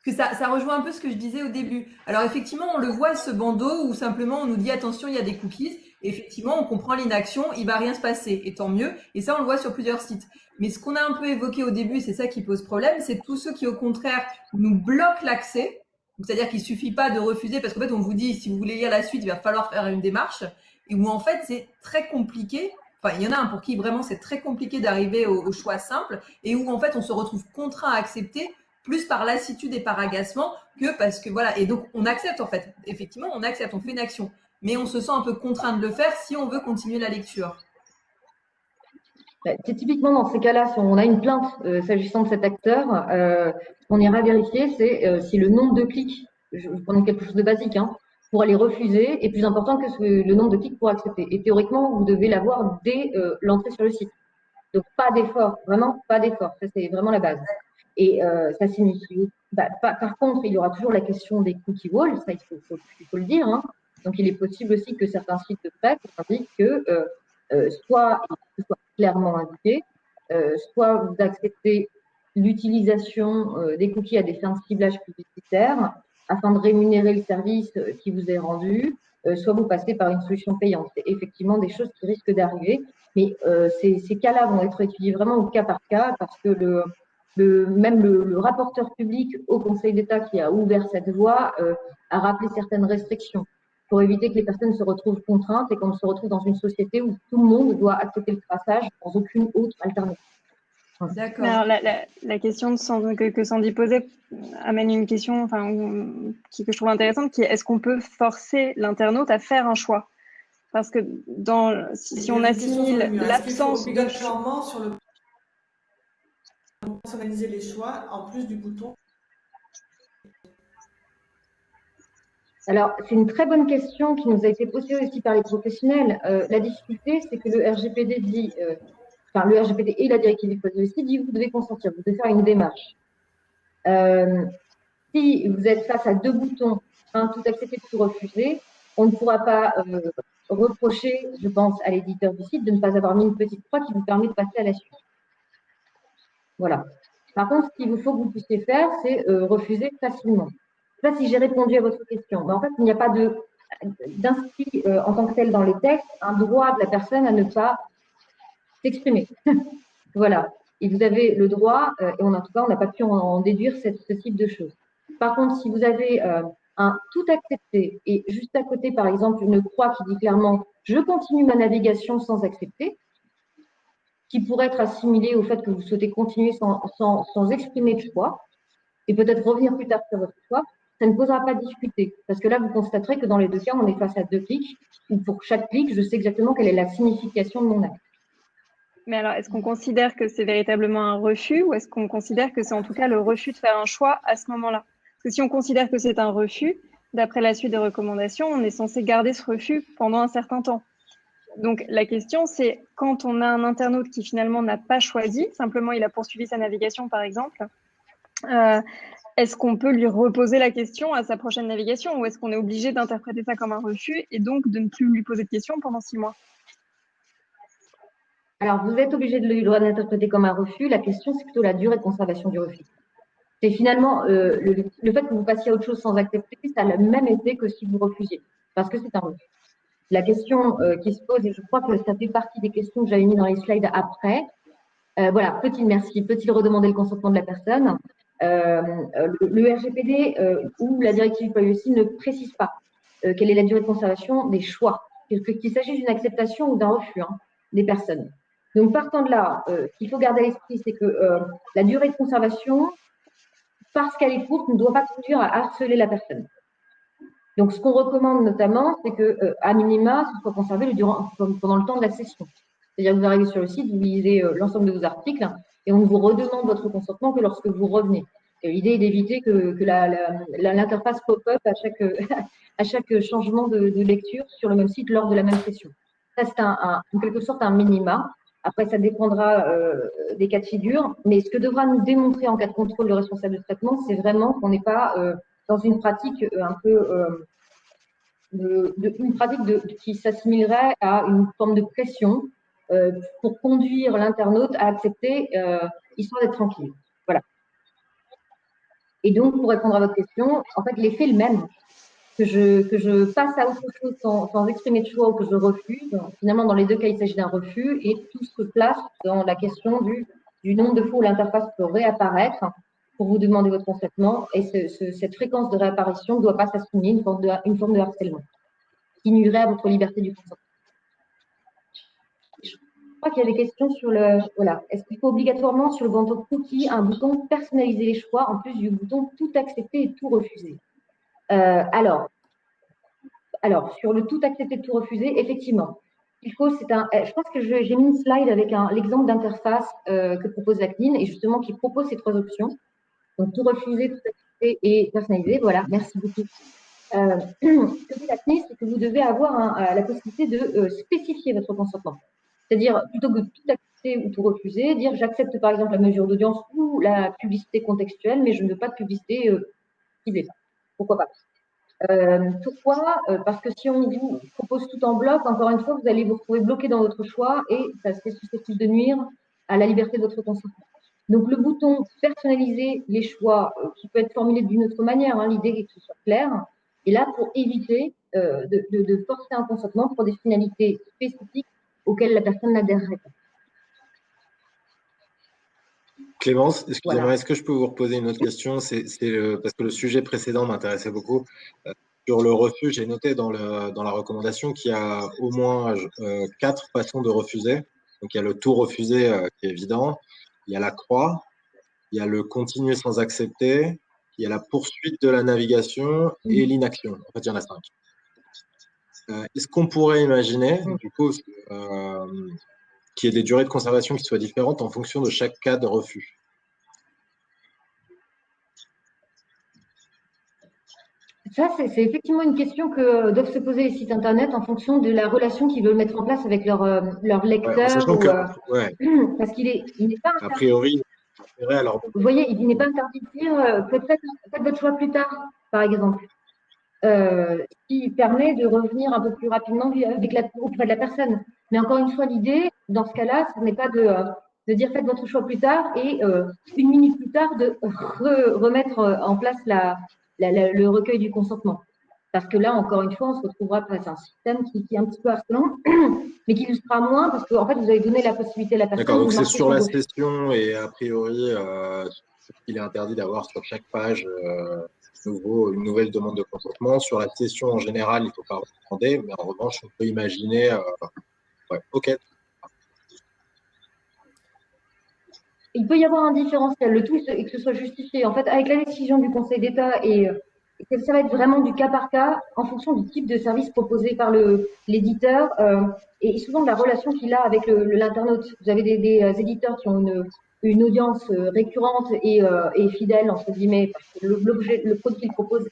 Parce que ça rejoint un peu ce que je disais au début. Alors, effectivement, on le voit, ce bandeau, où simplement on nous dit attention, il y a des cookies. Et effectivement, on comprend l'inaction, il ne va rien se passer. Et tant mieux. Et ça, on le voit sur plusieurs sites. Mais ce qu'on a un peu évoqué au début, c'est ça qui pose problème, c'est tous ceux qui, au contraire, nous bloquent l'accès. C'est-à-dire qu'il ne suffit pas de refuser, parce qu'en fait, on vous dit, si vous voulez lire la suite, il va falloir faire une démarche. Et où, en fait, c'est très compliqué. Enfin, il y en a un pour qui, vraiment, c'est très compliqué d'arriver au choix simple. Et où, en fait, on se retrouve contraint à accepter plus par lassitude et par agacement que parce que voilà. Et donc, on accepte en fait. Effectivement, on accepte, on fait une action. Mais on se sent un peu contraint de le faire si on veut continuer la lecture. C'est typiquement dans ces cas-là, si on a une plainte s'agissant de cet acteur, ce qu'on ira vérifier, c'est si le nombre de clics, je vais prendre quelque chose de basique, hein, pour aller refuser est plus important que le nombre de clics pour accepter. Et théoriquement, vous devez l'avoir dès l'entrée sur le site. Donc, pas d'effort, vraiment pas d'effort. Ça, c'est vraiment la base. Et ça signifie, par contre, il y aura toujours la question des cookie walls, ça, il faut le dire. Hein. Donc, il est possible aussi que certains sites de presse indiquent que soit il soit clairement indiqué, soit vous acceptez l'utilisation des cookies à des fins de ciblage publicitaire afin de rémunérer le service qui vous est rendu, soit vous passez par une solution payante. C'est effectivement des choses qui risquent d'arriver, mais ces cas-là vont être étudiés vraiment au cas par cas parce que même le rapporteur public au Conseil d'État qui a ouvert cette voie a rappelé certaines restrictions pour éviter que les personnes se retrouvent contraintes et qu'on se retrouve dans une société où tout le monde doit accepter le traçage sans aucune autre alternative. D'accord. Alors, la question que Sandy posait amène une question que je trouve intéressante, qui est est-ce qu'on peut forcer l'internaute à faire un choix? Parce que si on assimile l'absence de choix sur le personnaliser les choix en plus du bouton. Alors, c'est une très bonne question qui nous a été posée aussi par les professionnels. La difficulté, c'est que le RGPD dit, le RGPD et la directive du privacy dit vous devez consentir, vous devez faire une démarche. Si vous êtes face à deux boutons, tout accepter, tout refuser, on ne pourra pas reprocher, je pense, à l'éditeur du site de ne pas avoir mis une petite croix qui vous permet de passer à la suite. Voilà. Par contre, ce qu'il vous faut que vous puissiez faire, c'est refuser facilement. Je ne sais pas si j'ai répondu à votre question. Mais en fait, il n'y a pas d'inscrit en tant que tel dans les textes un droit de la personne à ne pas s'exprimer. Voilà. Et vous avez le droit, et en tout cas, on n'a pas pu en déduire ce type de choses. Par contre, si vous avez un tout accepté et juste à côté, par exemple, une croix qui dit clairement « je continue ma navigation sans accepter », qui pourrait être assimilé au fait que vous souhaitez continuer sans exprimer de choix, et peut-être revenir plus tard sur votre choix, ça ne posera pas de difficulté. Parce que là, vous constaterez que dans les deux cas, on est face à deux clics, où pour chaque clic, je sais exactement quelle est la signification de mon acte. Mais alors, est-ce qu'on considère que c'est véritablement un refus ou est-ce qu'on considère que c'est en tout cas le refus de faire un choix à ce moment-là? Parce que si on considère que c'est un refus, d'après la suite des recommandations, on est censé garder ce refus pendant un certain temps. Donc, la question, c'est quand on a un internaute qui finalement n'a pas choisi, simplement il a poursuivi sa navigation par exemple, est-ce qu'on peut lui reposer la question à sa prochaine navigation ou est-ce qu'on est obligé d'interpréter ça comme un refus et donc de ne plus lui poser de questions pendant 6 mois? Alors, vous êtes obligé de l'interpréter comme un refus. La question, c'est plutôt la durée de conservation du refus. C'est finalement le fait que vous passiez à autre chose sans accepter, ça a le même effet que si vous refusiez, parce que c'est un refus. La question qui se pose, et je crois que ça fait partie des questions que j'avais mis dans les slides après, voilà, peut-il redemander le consentement de la personne? Le RGPD ou la directive privacy ne précise pas quelle est la durée de conservation des choix, qu'il s'agisse d'une acceptation ou d'un refus des personnes. Donc, partant de là, ce qu'il faut garder à l'esprit, c'est que la durée de conservation, parce qu'elle est courte, ne doit pas conduire à harceler la personne. Donc, ce qu'on recommande notamment, c'est qu'à minima, ce soit conservé pendant le temps de la session. C'est-à-dire que vous arrivez sur le site, vous lisez l'ensemble de vos articles et on ne vous redemande votre consentement que lorsque vous revenez. L'idée est d'éviter que l'interface pop-up à chaque changement de lecture sur le même site lors de la même session. Ça, c'est en quelque sorte un minima. Après, ça dépendra des cas de figure. Mais ce que devra nous démontrer en cas de contrôle le responsable de traitement, c'est vraiment qu'on n'est pas dans une pratique un peu qui s'assimilerait à une forme de pression pour conduire l'internaute à accepter histoire d'être tranquille. Voilà. Et donc, pour répondre à votre question, en fait, l'effet est le même. Que je passe à autre chose sans exprimer de choix ou que je refuse, finalement, dans les deux cas, il s'agit d'un refus et tout se place dans la question du nombre de fois où l'interface peut réapparaître pour vous demander votre consentement. Et cette fréquence de réapparition ne doit pas s'assimiler une forme de harcèlement qui nuirait à votre liberté du consentement. Je crois qu'il y a des questions sur voilà. Est-ce qu'il faut obligatoirement sur le bouton cookie un bouton personnaliser les choix en plus du bouton tout accepter et tout refuser? Alors, sur le tout accepter, tout refuser, effectivement, qu'il faut, je pense que j'ai mis une slide avec l'exemple d'interface que propose la CNIL et justement qui propose ces 3 options. Donc, tout refuser, tout accepter et personnaliser. Voilà, merci beaucoup. Ce que dit la CNIL, c'est que vous devez avoir la possibilité de spécifier votre consentement. C'est-à-dire, plutôt que tout accepter ou tout refuser, dire j'accepte par exemple la mesure d'audience ou la publicité contextuelle, mais je ne veux pas de publicité ciblée. Pourquoi pas? Pourquoi? Parce que si on vous propose tout en bloc, encore une fois, vous allez vous retrouver bloqué dans votre choix et ça serait susceptible de nuire à la liberté de votre consentement. Donc, le bouton personnaliser les choix qui peut être formulé d'une autre manière, hein, l'idée est que ce soit clair, est là pour éviter de forcer un consentement pour des finalités spécifiques auxquelles la personne n'adhérerait pas. Clémence, excusez-moi, Voilà. est-ce que je peux vous reposer une autre question? Parce que le sujet précédent m'intéressait beaucoup. Sur le refus, j'ai noté dans la recommandation qu'il y a au moins 4 façons de refuser. Donc, il y a le tout refuser qui est évident, il y a la croix, il y a le continuer sans accepter, il y a la poursuite de la navigation et l'inaction. En fait, il y en a 5. Est-ce qu'on pourrait imaginer, du coup, qu'il y ait des durées de conservation qui soient différentes en fonction de chaque cas de refus? Ça, c'est effectivement une question que doivent se poser les sites internet en fonction de la relation qu'ils veulent mettre en place avec leur lecteur. Sachant que, parce qu'il n'est pas a priori, alors, vous voyez, il n'est pas interdit de dire faites votre choix plus tard, par exemple. Ce qui permet de revenir un peu plus rapidement auprès de la personne. Mais encore une fois, l'idée, dans ce cas-là, ce n'est pas de dire faites votre choix plus tard et 1 minute plus tard de remettre en place le recueil du consentement. Parce que là, encore une fois, on se retrouvera face à un système qui est un petit peu harcelant, mais qui le sera moins parce qu'en fait, vous avez donné la possibilité à la personne. D'accord, donc c'est sur la session et a priori, il est interdit d'avoir sur chaque page une nouvelle demande de consentement. Sur la session en général, il ne faut pas demander, mais en revanche, on peut imaginer. Ok. Il peut y avoir un différentiel, le tout est que ce soit justifié. En fait, avec la décision du Conseil d'État et ça va être vraiment du cas par cas en fonction du type de service proposé par l'éditeur et souvent de la relation qu'il a avec l'internaute. Vous avez des éditeurs qui ont une audience récurrente et fidèle, entre guillemets, parce que le produit qu'ils proposent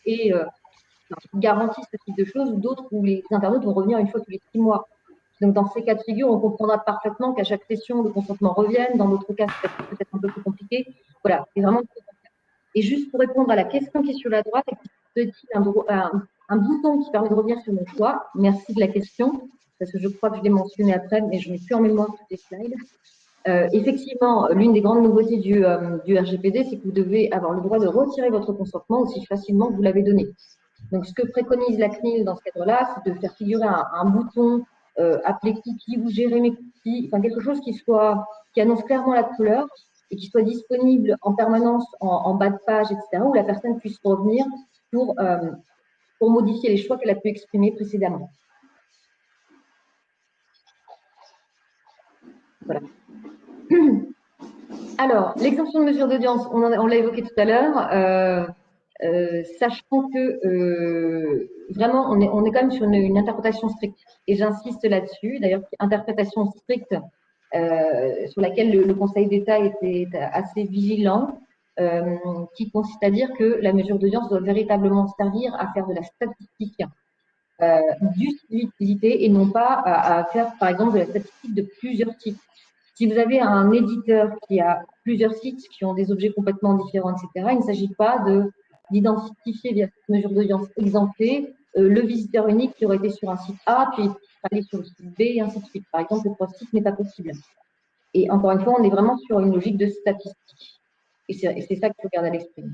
garantit ce type de choses, ou d'autres où les internautes vont revenir une fois tous les 6 mois. Donc, dans ces cas de figure, on comprendra parfaitement qu'à chaque session, le consentement revienne. Dans d'autres cas, c'est peut-être un peu plus compliqué. Voilà, c'est vraiment. Et juste pour répondre à la question qui est sur la droite, existe-t-il un bouton qui permet de revenir sur mon choix? Merci de la question, parce que je crois que je l'ai mentionné après, mais je n'ai plus en mémoire toutes les slides. Effectivement, l'une des grandes nouveautés du RGPD, c'est que vous devez avoir le droit de retirer votre consentement aussi facilement que vous l'avez donné. Donc, ce que préconise la CNIL dans ce cadre-là, c'est de faire figurer un bouton appelé cookie ou gérer mes cookies, enfin quelque chose qui annonce clairement la couleur et qui soit disponible en permanence en bas de page, etc., où la personne puisse revenir pour modifier les choix qu'elle a pu exprimer précédemment. Voilà. Alors, l'exemption de mesure d'audience, on l'a évoqué tout à l'heure, sachant que vraiment, on est quand même sur une interprétation stricte. Et j'insiste là-dessus, d'ailleurs, interprétation stricte sur laquelle le Conseil d'État était assez vigilant, qui consiste à dire que la mesure d'audience doit véritablement servir à faire de la statistique d'utilité et non pas à faire, par exemple, de la statistique de plusieurs sites. Si vous avez un éditeur qui a plusieurs sites qui ont des objets complètement différents, etc., il ne s'agit pas d'identifier via cette mesure d'audience exemptée le visiteur unique qui aurait été sur un site A, puis aller sur le site B, et ainsi de suite. Par exemple, le cross-site n'est pas possible. Et encore une fois, on est vraiment sur une logique de statistique. Et c'est ça qu'il faut garder à l'esprit.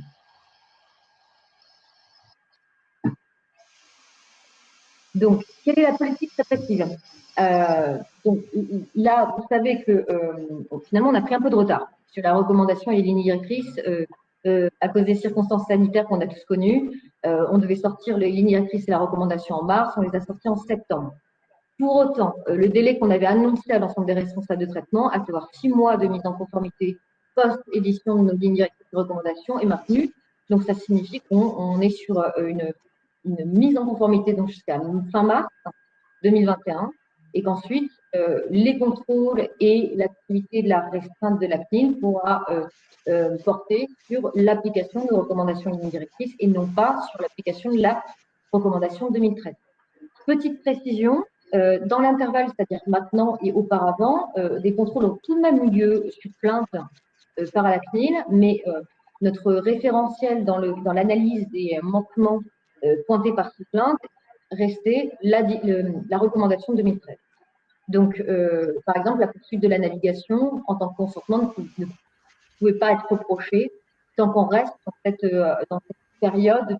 Donc, quelle est la politique répressive? Donc là, vous savez que finalement, on a pris un peu de retard sur la recommandation et les lignes directrices à cause des circonstances sanitaires qu'on a tous connues. On devait sortir les lignes directrices et la recommandation en mars, on les a sorties en septembre. Pour autant, le délai qu'on avait annoncé à l'ensemble des responsables de traitement, à savoir 6 mois de mise en conformité post-édition de nos lignes directrices et recommandations, est maintenu. Donc, ça signifie qu'on est sur une mise en conformité donc jusqu'à fin mars 2021. et qu'ensuite, les contrôles et l'activité de la restreinte de la CNIL pourra porter sur l'application de recommandations de ligne directrice et non pas sur l'application de la recommandation 2013. Petite précision, dans l'intervalle, c'est-à-dire maintenant et auparavant, des contrôles ont tout de même eu lieu sur plainte par la CNIL, mais notre référentiel dans l'analyse des manquements pointés par ces plaintes restait la recommandation 2013. Donc, par exemple, la poursuite de la navigation en tant que consentement ne pouvait pas être reprochée tant qu'on reste dans cette période,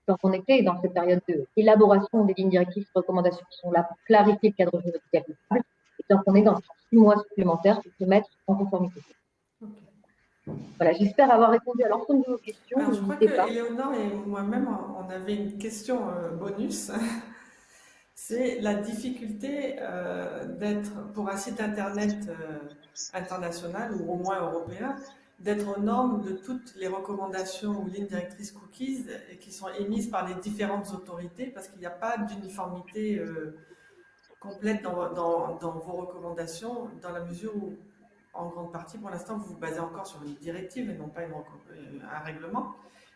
tant qu'on était dans cette période d'élaboration des lignes directrices et recommandations qui sont là pour clarifier le cadre juridique applicable, et tant qu'on est dans 6 mois supplémentaires pour se mettre en conformité. Voilà, j'espère avoir répondu à l'ensemble de vos questions. Alors, je crois que Éléonore et moi-même, on avait une question bonus. C'est la difficulté pour un site internet international ou au moins européen, d'être aux normes de toutes les recommandations ou lignes directrices cookies qui sont émises par les différentes autorités, parce qu'il n'y a pas d'uniformité complète dans vos recommandations, dans la mesure où, en grande partie, pour l'instant, vous vous basez encore sur une directive et non pas un règlement.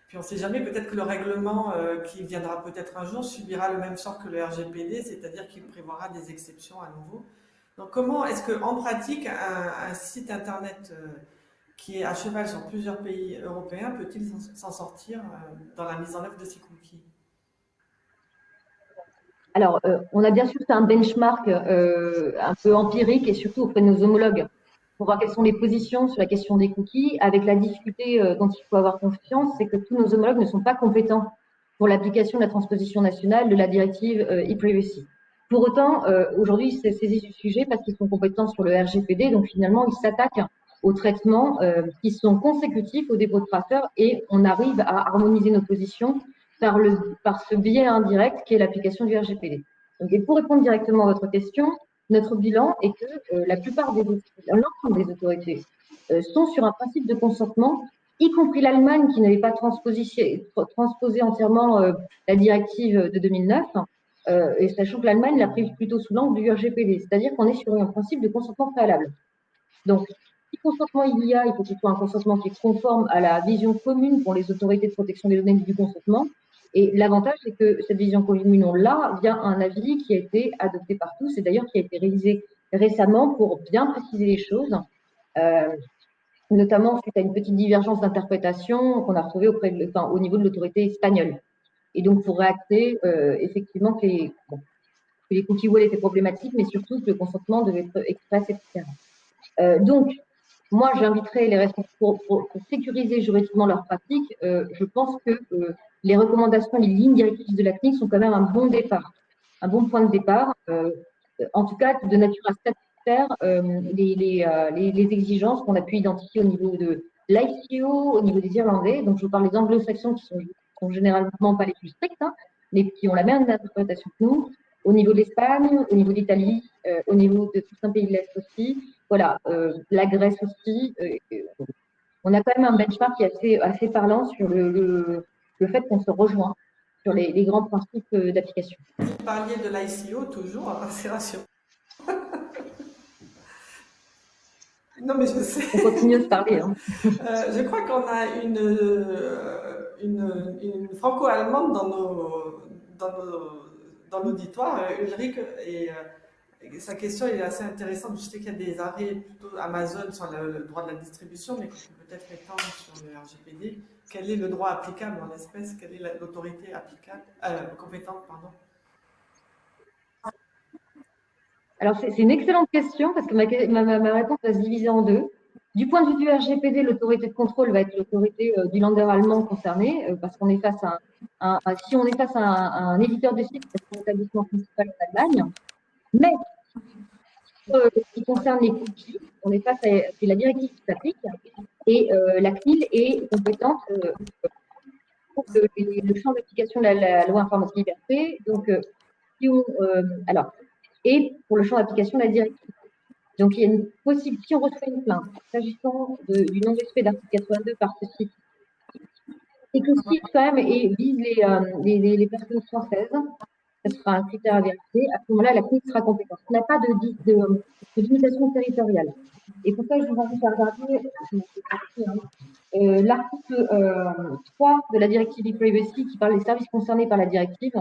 Puis on ne sait jamais, peut-être que le règlement qui viendra peut-être un jour subira le même sort que le RGPD, c'est-à-dire qu'il prévoira des exceptions à nouveau. Donc comment est-ce qu'en pratique, un site internet qui est à cheval sur plusieurs pays européens peut-il s'en sortir dans la mise en œuvre de ces cookies? Alors, on a bien sûr fait un benchmark un peu empirique et surtout auprès de nos homologues pour voir quelles sont les positions sur la question des cookies, avec la difficulté dont il faut avoir confiance, c'est que tous nos homologues ne sont pas compétents pour l'application de la transposition nationale de la directive e-privacy. Pour autant, aujourd'hui, ils se saisissent du sujet parce qu'ils sont compétents sur le RGPD, donc finalement, ils s'attaquent aux traitements qui sont consécutifs au dépôt de traceur et on arrive à harmoniser nos positions par ce biais indirect qui est l'application du RGPD. Donc, et pour répondre directement à votre question, notre bilan est que l'ensemble des autorités sont sur un principe de consentement, y compris l'Allemagne qui n'avait pas transposé entièrement la directive de 2009, et sachant que l'Allemagne l'a prise plutôt sous l'angle du RGPD, c'est-à-dire qu'on est sur un principe de consentement préalable. Donc, si consentement il y a, il faut qu'il soit un consentement qui est conforme à la vision commune pour les autorités de protection des données du consentement. Et l'avantage, c'est que cette vision commune, on l'a via un avis qui a été adopté par tous et d'ailleurs qui a été réalisé récemment pour bien préciser les choses, notamment suite à une petite divergence d'interprétation qu'on a retrouvée au niveau de l'autorité espagnole. Et donc, pour réacter effectivement que les cookie walls étaient problématiques, mais surtout que le consentement devait être express, etc. Donc, moi, j'inviterais les responsables pour sécuriser juridiquement leur pratique. Je pense que les recommandations, les lignes directrices de la CNIL sont quand même un bon départ, un bon point de départ, en tout cas de nature à satisfaire les exigences qu'on a pu identifier au niveau de l'ICO, au niveau des Irlandais. Donc, je vous parle des anglo-saxons qui sont généralement pas les plus stricts, hein, mais qui ont la même interprétation que nous, au niveau de l'Espagne, au niveau de l'Italie, au niveau de certains pays de l'Est aussi. Voilà, la Grèce aussi. On a quand même un benchmark qui est assez parlant sur le fait qu'on se rejoint sur les grands principes d'application. Vous parliez de l'ICO toujours, c'est rassurant. Non, mais je sais. On continue à se parler. Hein. Je crois qu'on a une franco-allemande dans l'auditoire, Ulrich, et sa question est assez intéressante. Je sais qu'il y a des arrêts plutôt Amazon sur le droit de la distribution, mais qu'on peut peut-être étendre sur le RGPD. Quel est le droit applicable en l'espèce? Quelle est l'autorité compétente, pardon? Alors, c'est une excellente question parce que ma réponse va se diviser en deux. Du point de vue du RGPD, l'autorité de contrôle va être l'autorité du lander allemand concerné parce qu'on est face si on est face à un éditeur de site, c'est son établissement principal en Allemagne. Mais ce qui concerne les cookies, on est face à la directive qui s'applique et la CNIL est compétente pour le champ d'application de la loi informatique liberté. Donc, et pour le champ d'application de la directive. Donc, il y a une possibilité, si on reçoit une plainte s'agissant du non-respect d'article 82 par ce site, et que le site quand même vise les personnes françaises, ce sera un critère à vérifier. À ce moment-là, la CNIL sera compétente. On n'a pas de limitation territoriale. Et pour ça, je vous invite à regarder l'article 3 de la directive e-privacy qui parle des services concernés par la directive,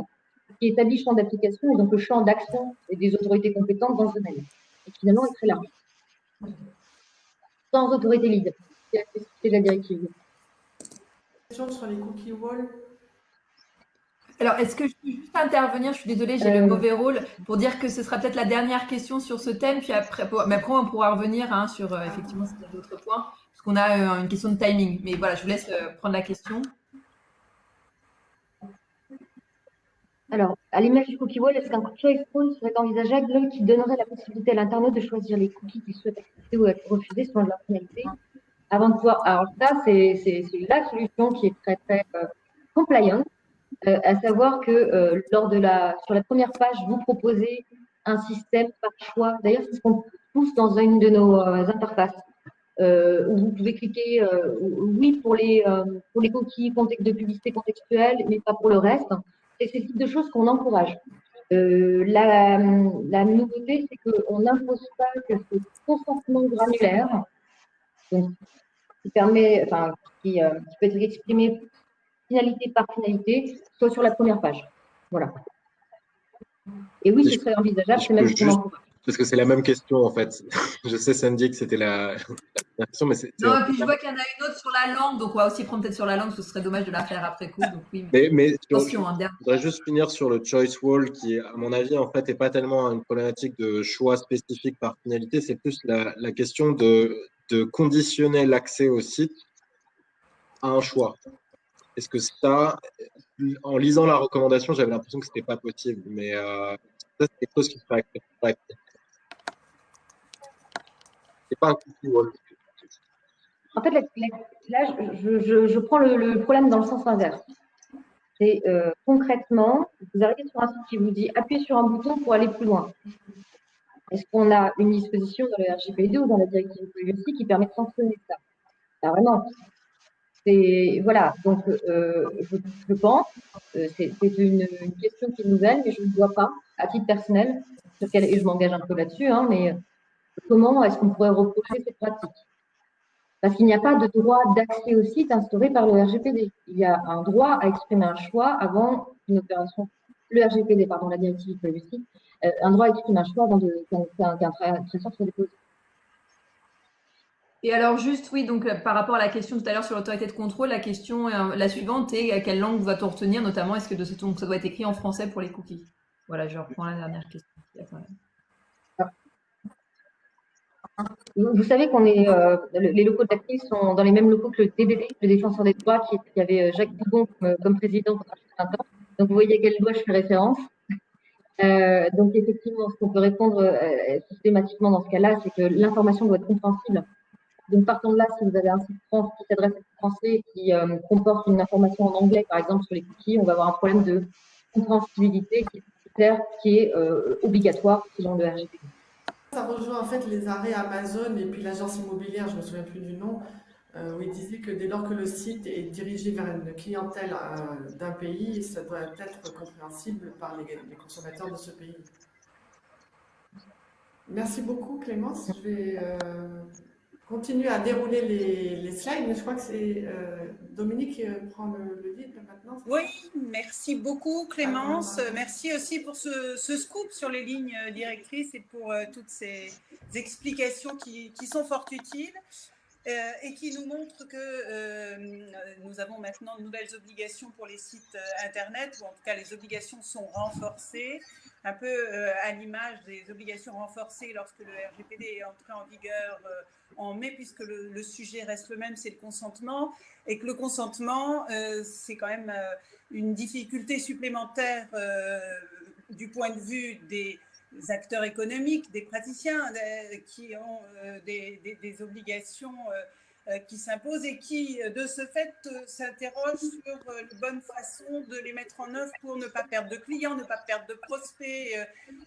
qui établit le champ d'application et donc le champ d'action des autorités compétentes dans ce domaine. Et finalement, est très large. Sans autorité lead, c'est la spécificité de la directive. Question sur les cookie walls. Alors, est-ce que je peux juste intervenir? Je suis désolée, j'ai le mauvais rôle pour dire que ce sera peut-être la dernière question sur ce thème, puis après, mais après on pourra revenir hein, sur effectivement s'il y a d'autres points, parce qu'on a une question de timing. Mais voilà, je vous laisse prendre la question. Alors, à l'image du cookie wall, est-ce qu'un choice wall serait envisageable qui donnerait la possibilité à l'internaute de choisir les cookies qu'il souhaite accepter ou refuser selon leur finalité avant de pouvoir. Alors, ça, c'est la solution qui est très, très compliant. À savoir que sur la première page, vous proposez un système par choix. D'ailleurs, c'est ce qu'on pousse dans une de nos interfaces, où vous pouvez cliquer oui pour les cookies de publicité contextuelle, mais pas pour le reste. Et c'est le type de choses qu'on encourage. La nouveauté, c'est qu'on n'impose pas que ce consentement granulaire, donc, qui peut être exprimé finalité par finalité, soit sur la première page. Voilà. Et oui, ce serait envisageable, c'est même ce qu'on encourage. Parce que c'est la même question, en fait. Je sais, Sandy, que c'était la question, mais c'est... Non, et puis je vois qu'il y en a une autre sur la langue, donc on va aussi prendre peut-être sur la langue, ce serait dommage de la faire après coup. Donc oui, mais attention. Je voudrais juste finir sur le choice wall, qui, à mon avis, en fait, n'est pas tellement une problématique de choix spécifique par finalité, c'est plus la question de conditionner l'accès au site à un choix. Est-ce que ça, en lisant la recommandation, j'avais l'impression que ce n'était pas possible, mais ça, c'est quelque chose qui serait acceptable. C'est pas un cookie wall. En fait, là, je prends le problème dans le sens inverse. C'est concrètement, vous arrivez sur un site qui vous dit appuyez sur un bouton pour aller plus loin. Est-ce qu'on a une disposition dans le RGPD ou dans la directive privacy qui permet de sanctionner ça? Alors vraiment, voilà. Donc, je pense, c'est une question qui est nouvelle, mais je ne vois pas, à titre personnel, et je m'engage un peu là-dessus, hein, mais comment est-ce qu'on pourrait reprocher cette pratique? Parce qu'il n'y a pas de droit d'accès au site instauré par le RGPD. Il y a un droit à exprimer un choix avant une opération. Le RGPD, pardon, la directive privacy, un droit à exprimer un choix avant qu'un traitement soit déposé. Et alors juste, oui, donc par rapport à la question tout à l'heure sur l'autorité de contrôle, la question, la suivante est quelle langue va-t-on retenir, notamment est-ce que donc, ça doit être écrit en français pour les cookies? Voilà, je reprends la dernière question. Vous savez qu'on est les locaux de la CNIL sont dans les mêmes locaux que le DDD, le défenseur des droits, qui avait Jacques Boubon comme président pendant 20 ans. Donc vous voyez à quelle loi je fais référence. Donc effectivement, ce qu'on peut répondre systématiquement dans ce cas-là, c'est que l'information doit être compréhensible. Donc partant de là, si vous avez un site France qui s'adresse à français qui comporte une information en anglais, par exemple sur les cookies, on va avoir un problème de compréhensibilité qui est obligatoire selon le RGPD. Ça rejoint en fait les arrêts Amazon et puis l'agence immobilière, je ne me souviens plus du nom, où il disait que dès lors que le site est dirigé vers une clientèle d'un pays, ça doit être compréhensible par les consommateurs de ce pays. Merci beaucoup Clémence. Je vais continuer à dérouler les slides, mais je crois que c'est Dominique qui prend le lead maintenant. Oui, merci beaucoup Clémence. Merci aussi pour ce scoop sur les lignes directrices et pour toutes ces explications qui sont fort utiles. Et qui nous montre que nous avons maintenant de nouvelles obligations pour les sites Internet, ou en tout cas les obligations sont renforcées, un peu à l'image des obligations renforcées lorsque le RGPD est entré en vigueur en mai, puisque le sujet reste le même, c'est le consentement, et que le consentement, c'est quand même une difficulté supplémentaire du point de vue des acteurs économiques, des praticiens qui ont des obligations qui s'imposent et qui, de ce fait, s'interrogent sur la bonne façon de les mettre en œuvre pour ne pas perdre de clients, ne pas perdre de prospects.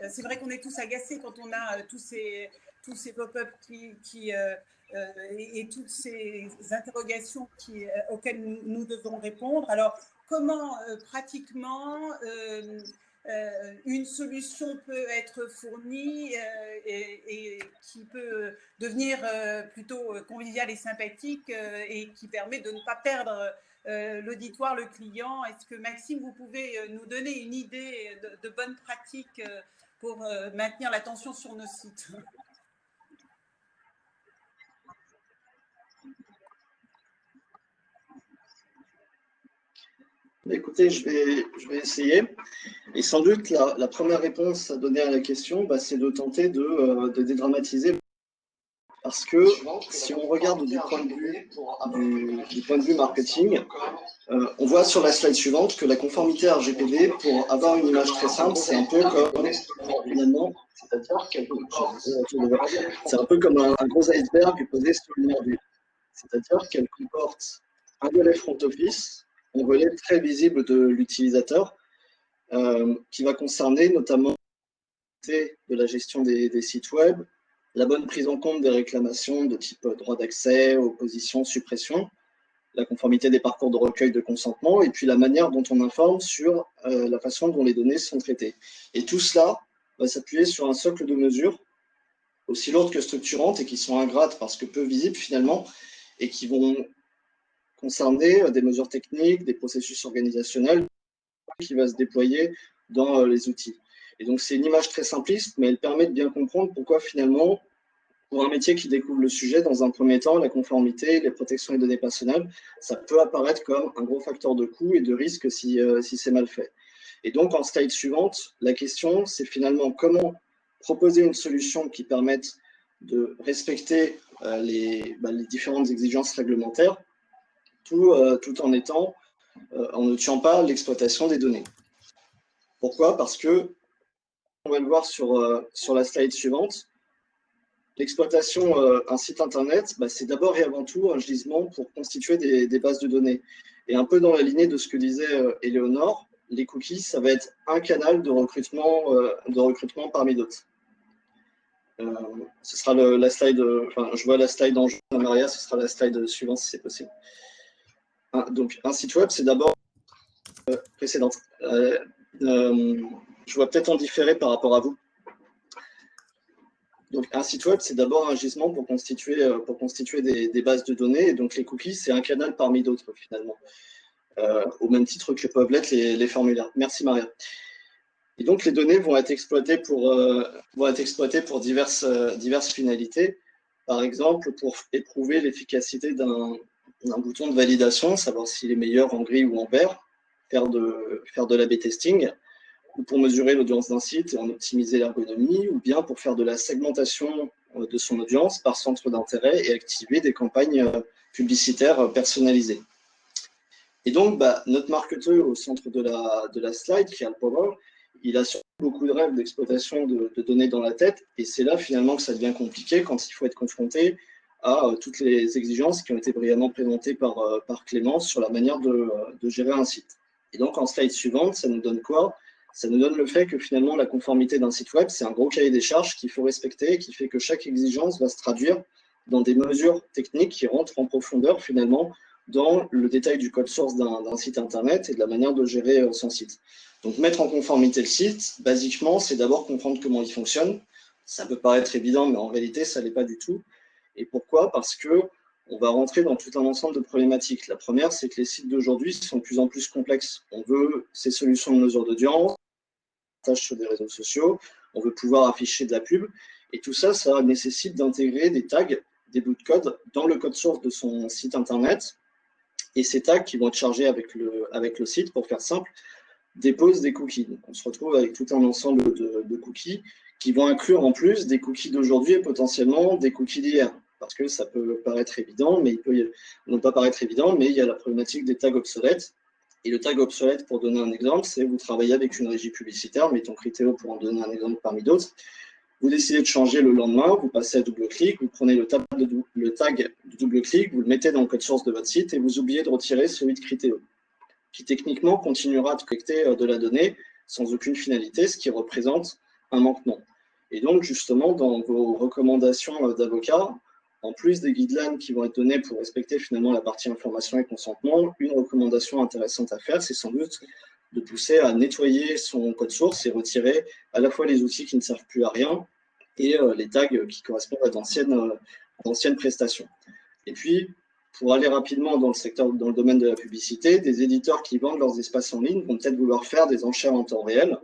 C'est vrai qu'on est tous agacés quand on a tous ces pop-up et toutes ces interrogations auxquelles nous devons répondre. Alors, comment pratiquement une solution peut être fournie et qui peut devenir plutôt conviviale et sympathique et qui permet de ne pas perdre l'auditoire, le client. Est-ce que Maxime, vous pouvez nous donner une idée de bonnes pratiques pour maintenir l'attention sur nos sites? Écoutez, je vais essayer. Et sans doute, la première réponse à donner à la question, c'est de tenter de dédramatiser. Parce que si on regarde du point de vue marketing, on voit sur la slide suivante que la conformité RGPD, pour avoir une image très simple, c'est un peu comme finalement, c'est un peu comme un gros iceberg posé sur une mer d'huile. C'est-à-dire qu'elle comporte un volet front office, un volet très visible de l'utilisateur, qui va concerner notamment de la gestion des sites web, la bonne prise en compte des réclamations de type droit d'accès, opposition, suppression, la conformité des parcours de recueil de consentement, et puis la manière dont on informe sur la façon dont les données sont traitées. Et tout cela va s'appuyer sur un socle de mesures aussi lourdes que structurantes et qui sont ingrates parce que peu visibles finalement, et qui vont concerner des mesures techniques, des processus organisationnels qui va se déployer dans les outils. Et donc, c'est une image très simpliste, mais elle permet de bien comprendre pourquoi finalement, pour un métier qui découvre le sujet, dans un premier temps, la conformité, les protections des données personnelles, ça peut apparaître comme un gros facteur de coût et de risque si c'est mal fait. Et donc, en slide suivante, la question, c'est finalement comment proposer une solution qui permette de respecter les différentes exigences réglementaires, tout en ne tuant pas l'exploitation des données. Pourquoi? Parce que, on va le voir sur la slide suivante, l'exploitation d'un site internet, c'est d'abord et avant tout un gisement pour constituer des bases de données. Et un peu dans la lignée de ce que disait Éléonore, les cookies, ça va être un canal de recrutement parmi d'autres. Ce sera la slide, je vois la slide en jaune, Maria, ce sera la slide suivante si c'est possible. Donc, un site web, c'est d'abord précédente. Je vois peut-être en différé par rapport à vous. Donc, un site web, c'est d'abord un gisement pour constituer des bases de données. Et donc, les cookies, c'est un canal parmi d'autres, finalement, au même titre que peuvent l'être les formulaires. Merci, Maria. Et donc, les données vont être exploitées pour diverses finalités. Par exemple, pour éprouver l'efficacité d'un bouton de validation, savoir s'il est meilleur en gris ou en vert, faire de l'A/B testing, ou pour mesurer l'audience d'un site et en optimiser l'ergonomie, ou bien pour faire de la segmentation de son audience par centre d'intérêt et activer des campagnes publicitaires personnalisées. Et donc, notre marketeur au centre de la slide, qui a le Power, il a surtout beaucoup de rêves d'exploitation de données dans la tête, et c'est là finalement que ça devient compliqué quand il faut être confronté à toutes les exigences qui ont été brillamment présentées par Clémence sur la manière de gérer un site. Et donc, en slide suivante, ça nous donne quoi? Ça nous donne le fait que finalement, la conformité d'un site web, c'est un gros cahier des charges qu'il faut respecter et qui fait que chaque exigence va se traduire dans des mesures techniques qui rentrent en profondeur finalement dans le détail du code source d'un site internet et de la manière de gérer son site. Donc, mettre en conformité le site, basiquement, c'est d'abord comprendre comment il fonctionne. Ça peut paraître évident, mais en réalité, ça ne l'est pas du tout. Et pourquoi? Parce qu'on va rentrer dans tout un ensemble de problématiques. La première, c'est que les sites d'aujourd'hui sont de plus en plus complexes. On veut ces solutions de mesure d'audience, sur des réseaux sociaux, on veut pouvoir afficher de la pub, et tout ça, ça nécessite d'intégrer des tags, des bouts de code dans le code source de son site internet, et ces tags qui vont être chargés avec le site, pour faire simple, déposent des cookies. Donc, on se retrouve avec tout un ensemble de cookies qui vont inclure en plus des cookies d'aujourd'hui et potentiellement des cookies d'hier, parce que ça peut paraître évident, mais ne pas paraître évident, mais il y a la problématique des tags obsolètes. Et le tag obsolète, pour donner un exemple, c'est vous travaillez avec une régie publicitaire, mettons Criteo pour en donner un exemple parmi d'autres. Vous décidez de changer le lendemain, vous passez à double-clic, vous prenez le tag de double-clic, vous le mettez dans le code source de votre site et vous oubliez de retirer celui de Criteo, qui techniquement continuera de collecter de la donnée sans aucune finalité, ce qui représente un manquement. Et donc, justement, dans vos recommandations d'avocats, en plus des guidelines qui vont être donnés pour respecter finalement la partie information et consentement, une recommandation intéressante à faire, c'est sans doute de pousser à nettoyer son code source et retirer à la fois les outils qui ne servent plus à rien et les tags qui correspondent à d'anciennes prestations. Et puis, pour aller rapidement dans le domaine de la publicité, des éditeurs qui vendent leurs espaces en ligne vont peut-être vouloir faire des enchères en temps réel.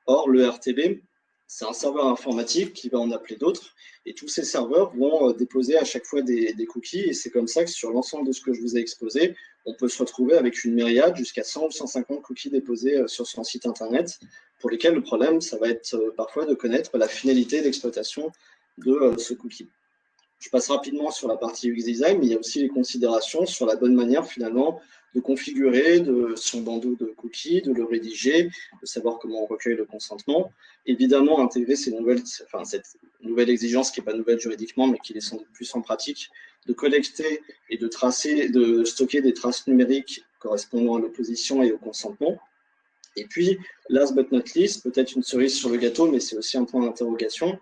Or, le RTB, c'est un serveur informatique qui va en appeler d'autres, et tous ces serveurs vont déposer à chaque fois des cookies, et c'est comme ça que sur l'ensemble de ce que je vous ai exposé, on peut se retrouver avec une myriade jusqu'à 100 ou 150 cookies déposés sur son site internet, pour lesquels le problème, ça va être parfois de connaître la finalité d'exploitation de ce cookie. Je passe rapidement sur la partie UX design, mais il y a aussi les considérations sur la bonne manière finalement de configurer son bandeau de cookies, de le rédiger, de savoir comment on recueille le consentement. Évidemment, intégrer cette nouvelle exigence qui n'est pas nouvelle juridiquement, mais qui est sans doute plus en pratique, de collecter et de stocker des traces numériques correspondant à l'opposition et au consentement. Et puis, last but not least, peut-être une cerise sur le gâteau, mais c'est aussi un point d'interrogation,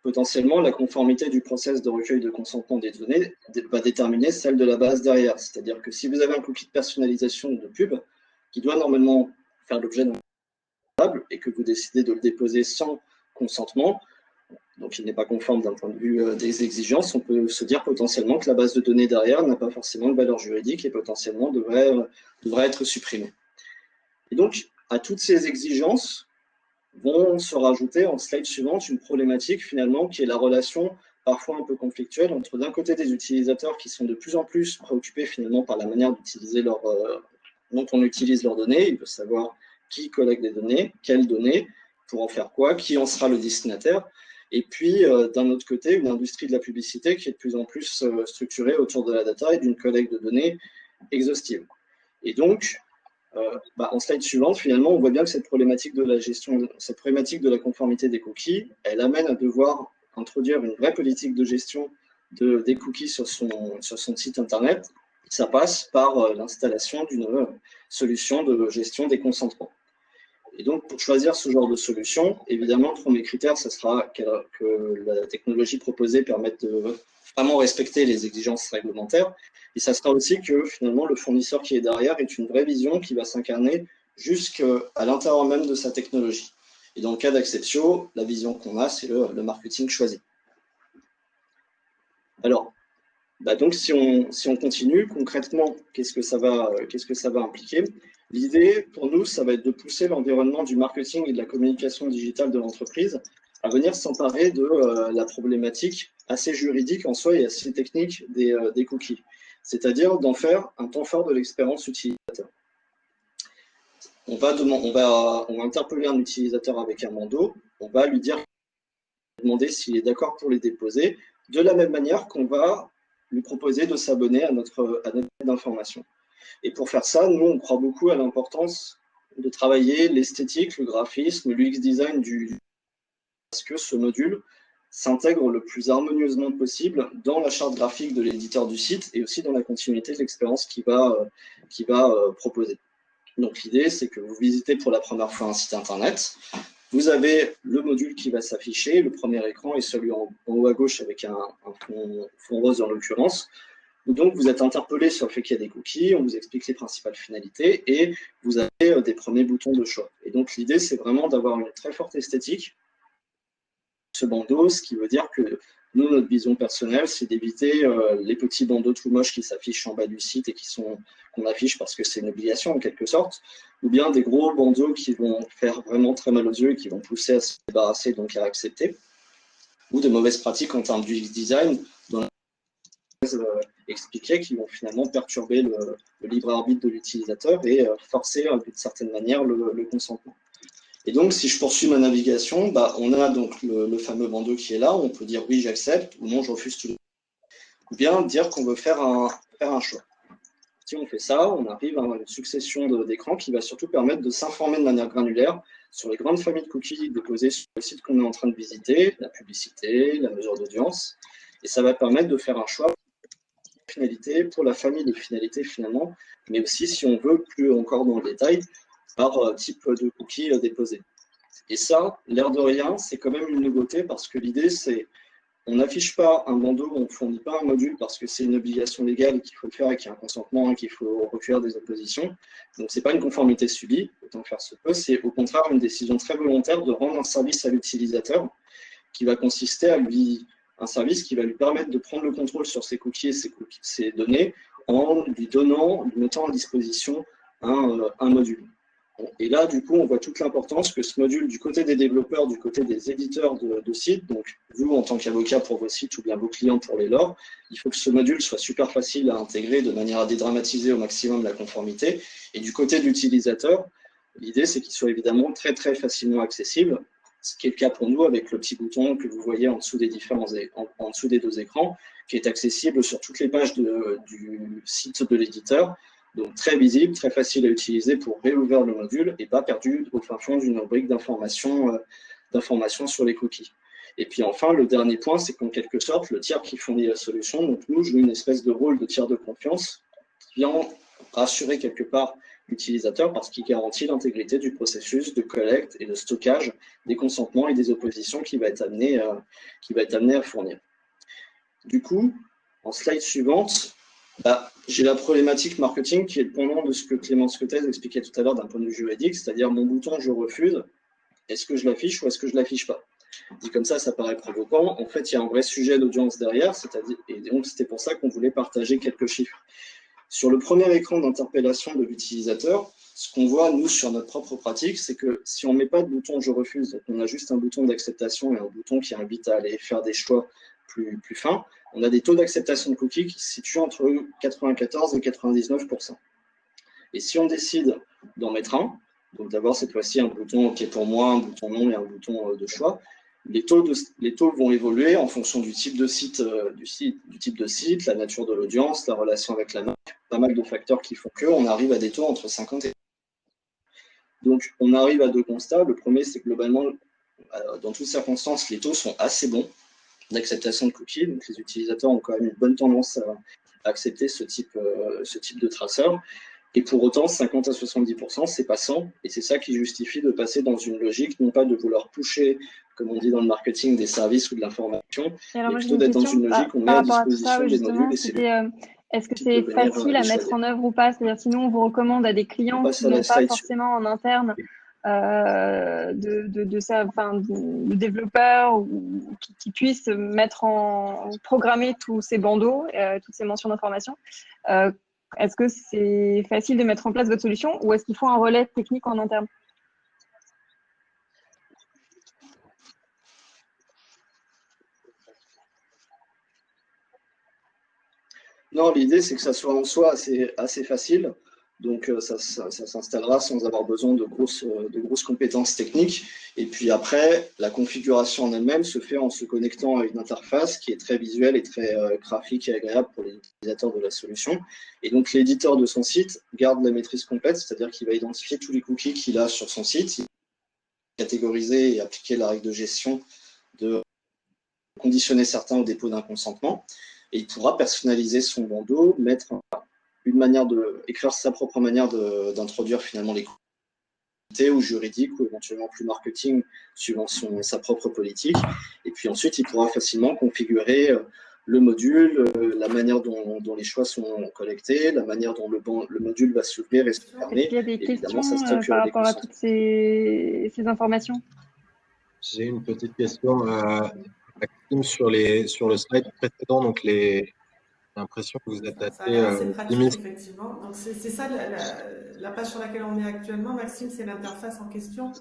potentiellement, la conformité du process de recueil de consentement des données va déterminer celle de la base derrière. C'est-à-dire que si vous avez un cookie de personnalisation ou de pub qui doit normalement faire l'objet d'un table et que vous décidez de le déposer sans consentement, donc il n'est pas conforme d'un point de vue des exigences, on peut se dire potentiellement que la base de données derrière n'a pas forcément de valeur juridique et potentiellement devrait être supprimée. Et donc, à toutes ces exigences, vont se rajouter en slide suivante une problématique finalement qui est la relation parfois un peu conflictuelle entre d'un côté des utilisateurs qui sont de plus en plus préoccupés finalement par la manière d'utiliser dont on utilise leurs données. Ils veulent savoir qui collecte des données, quelles données, pour en faire quoi, qui en sera le destinataire. Et puis d'un autre côté, une industrie de la publicité qui est de plus en plus structurée autour de la data et d'une collecte de données exhaustive. Et donc, en slide suivante, finalement, on voit bien que cette problématique de la conformité des cookies, elle amène à devoir introduire une vraie politique de gestion des cookies sur son site internet. Ça passe par l'installation d'une solution de gestion des consentements. Et donc, pour choisir ce genre de solution, évidemment, le premier critère, ce sera que la technologie proposée permette de vraiment respecter les exigences réglementaires. Et ça sera aussi que finalement le fournisseur qui est derrière est une vraie vision qui va s'incarner jusqu'à l'intérieur même de sa technologie. Et dans le cas d'Acceptio, la vision qu'on a, c'est le marketing choisi. Alors, donc si on continue, concrètement, qu'est-ce que ça va impliquer? L'idée pour nous, ça va être de pousser l'environnement du marketing et de la communication digitale de l'entreprise à venir s'emparer de la problématique assez juridique en soi et assez technique des cookies. C'est-à-dire d'en faire un temps fort de l'expérience utilisateur. On va interpeller un utilisateur avec un bandeau, on va lui demander s'il est d'accord pour les déposer, de la même manière qu'on va lui proposer de s'abonner à notre d'information. Et pour faire ça, nous, on croit beaucoup à l'importance de travailler l'esthétique, le graphisme, l'UX design parce que ce module s'intègre le plus harmonieusement possible dans la charte graphique de l'éditeur du site et aussi dans la continuité de l'expérience qu'il va proposer. Donc l'idée, c'est que vous visitez pour la première fois un site internet, vous avez le module qui va s'afficher, le premier écran est celui en haut à gauche avec un fond rose en l'occurrence, où donc vous êtes interpellé sur le fait qu'il y a des cookies, on vous explique les principales finalités et vous avez des premiers boutons de choix. Et donc l'idée, c'est vraiment d'avoir une très forte esthétique ce bandeau, ce qui veut dire que nous, notre vision personnelle, c'est d'éviter les petits bandeaux tout moches qui s'affichent en bas du site et qu'on affiche parce que c'est une obligation en quelque sorte, ou bien des gros bandeaux qui vont faire vraiment très mal aux yeux et qui vont pousser à se débarrasser, donc à accepter, ou de mauvaises pratiques en termes d'UX design, dans la expliquer qui vont finalement perturber le libre arbitre de l'utilisateur et forcer d'une certaine manière le consentement. Et donc, si je poursuis ma navigation, on a donc le fameux bandeau qui est là, on peut dire oui, j'accepte, ou non, je refuse tout. Ou bien dire qu'on veut faire un choix. Si on fait ça, on arrive à une succession d'écrans qui va surtout permettre de s'informer de manière granulaire sur les grandes familles de cookies déposées sur le site qu'on est en train de visiter, la publicité, la mesure d'audience, et ça va permettre de faire un choix finalité pour la famille de finalités finalement, mais aussi, si on veut, plus encore dans le détail, par type de cookies déposés. Et ça, l'air de rien, c'est quand même une nouveauté parce que l'idée, c'est on n'affiche pas un bandeau, on ne fournit pas un module parce que c'est une obligation légale qu'il faut le faire et qu'il y a un consentement et qu'il faut recueillir des oppositions. Donc, ce n'est pas une conformité subie, autant faire se peut, c'est au contraire une décision très volontaire de rendre un service à l'utilisateur qui va consister à un service qui va lui permettre de prendre le contrôle sur ses cookies et ses données en lui mettant à disposition un module. Et là, du coup, on voit toute l'importance que ce module, du côté des développeurs, du côté des éditeurs de sites, donc vous en tant qu'avocat pour vos sites ou bien vos clients pour les leurs, il faut que ce module soit super facile à intégrer de manière à dédramatiser au maximum la conformité. Et du côté de l'utilisateur, l'idée, c'est qu'il soit évidemment très, très facilement accessible, ce qui est le cas pour nous avec le petit bouton que vous voyez en dessous des en dessous des deux écrans, qui est accessible sur toutes les pages du site de l'éditeur. Donc très visible, très facile à utiliser pour réouvrir le module et pas perdu au fin fond d'une rubrique d'informations sur les cookies. Et puis enfin, le dernier point, c'est qu'en quelque sorte, le tiers qui fournit la solution, donc nous, joue une espèce de rôle de tiers de confiance qui vient rassurer quelque part l'utilisateur parce qu'il garantit l'intégrité du processus de collecte et de stockage des consentements et des oppositions qu'il va être amené à fournir. Du coup, en slide suivante, j'ai la problématique marketing qui est le pendant de ce que Clémence Cottez expliquait tout à l'heure d'un point de vue juridique, c'est-à-dire mon bouton « Je refuse », est-ce que je l'affiche ou est-ce que je ne l'affiche pas? Dit comme ça paraît provoquant. En fait, il y a un vrai sujet d'audience derrière, et donc c'était pour ça qu'on voulait partager quelques chiffres. Sur le premier écran d'interpellation de l'utilisateur, ce qu'on voit, nous, sur notre propre pratique, c'est que si on ne met pas de bouton « Je refuse », donc on a juste un bouton d'acceptation et un bouton qui invite à aller faire des choix plus fins, on a des taux d'acceptation de cookies qui se situent entre 94 et 99%. Et si on décide d'en mettre un, donc d'abord cette fois-ci un bouton OK pour moi, un bouton non et un bouton de choix, les taux vont évoluer en fonction du type de site, la nature de l'audience, la relation avec la marque, pas mal de facteurs qui font qu'on arrive à des taux entre 50 et... Donc on arrive à deux constats. Le premier, c'est que globalement, dans toutes circonstances, les taux sont assez bons d'acceptation de cookies, donc les utilisateurs ont quand même une bonne tendance à accepter ce type de traceur. Et pour autant, 50 à 70%, c'est pas 100, et c'est ça qui justifie de passer dans une logique, non pas de vouloir pusher, comme on dit dans le marketing, des services ou de l'information, mais plutôt d'être dans une logique où on met à disposition des modules. Est-ce que c'est facile à mettre en œuvre ou pas? C'est-à-dire, sinon, on vous recommande à des clients qui n'ont pas forcément en interne de développeurs ou qui puissent programmer tous ces bandeaux, toutes ces mentions d'information. Est-ce que c'est facile de mettre en place votre solution ou est-ce qu'il faut un relais technique en interne? Non, l'idée, c'est que ça soit en soi assez facile. Donc, ça s'installera sans avoir besoin de grosses compétences techniques. Et puis après, la configuration en elle-même se fait en se connectant à une interface qui est très visuelle et très graphique et agréable pour les utilisateurs de la solution. Et donc, l'éditeur de son site garde la maîtrise complète, c'est-à-dire qu'il va identifier tous les cookies qu'il a sur son site, il va catégoriser et appliquer la règle de gestion de conditionner certains au dépôt d'un consentement. Et il pourra personnaliser son bandeau, écrire sa propre manière d'introduire finalement les cookies ou juridiques ou éventuellement plus marketing suivant sa propre politique. Et puis ensuite, il pourra facilement configurer le module, la manière dont les choix sont collectés, la manière dont le module va s'ouvrir et se fermer. Est-ce qu'il y a des questions par rapport à toutes ces informations? J'ai une petite question. Maxime, sur le slide précédent, donc j'ai l'impression que vous êtes assez optimiste. Effectivement. Donc c'est ça la page sur laquelle on est actuellement. Maxime, c'est l'interface en question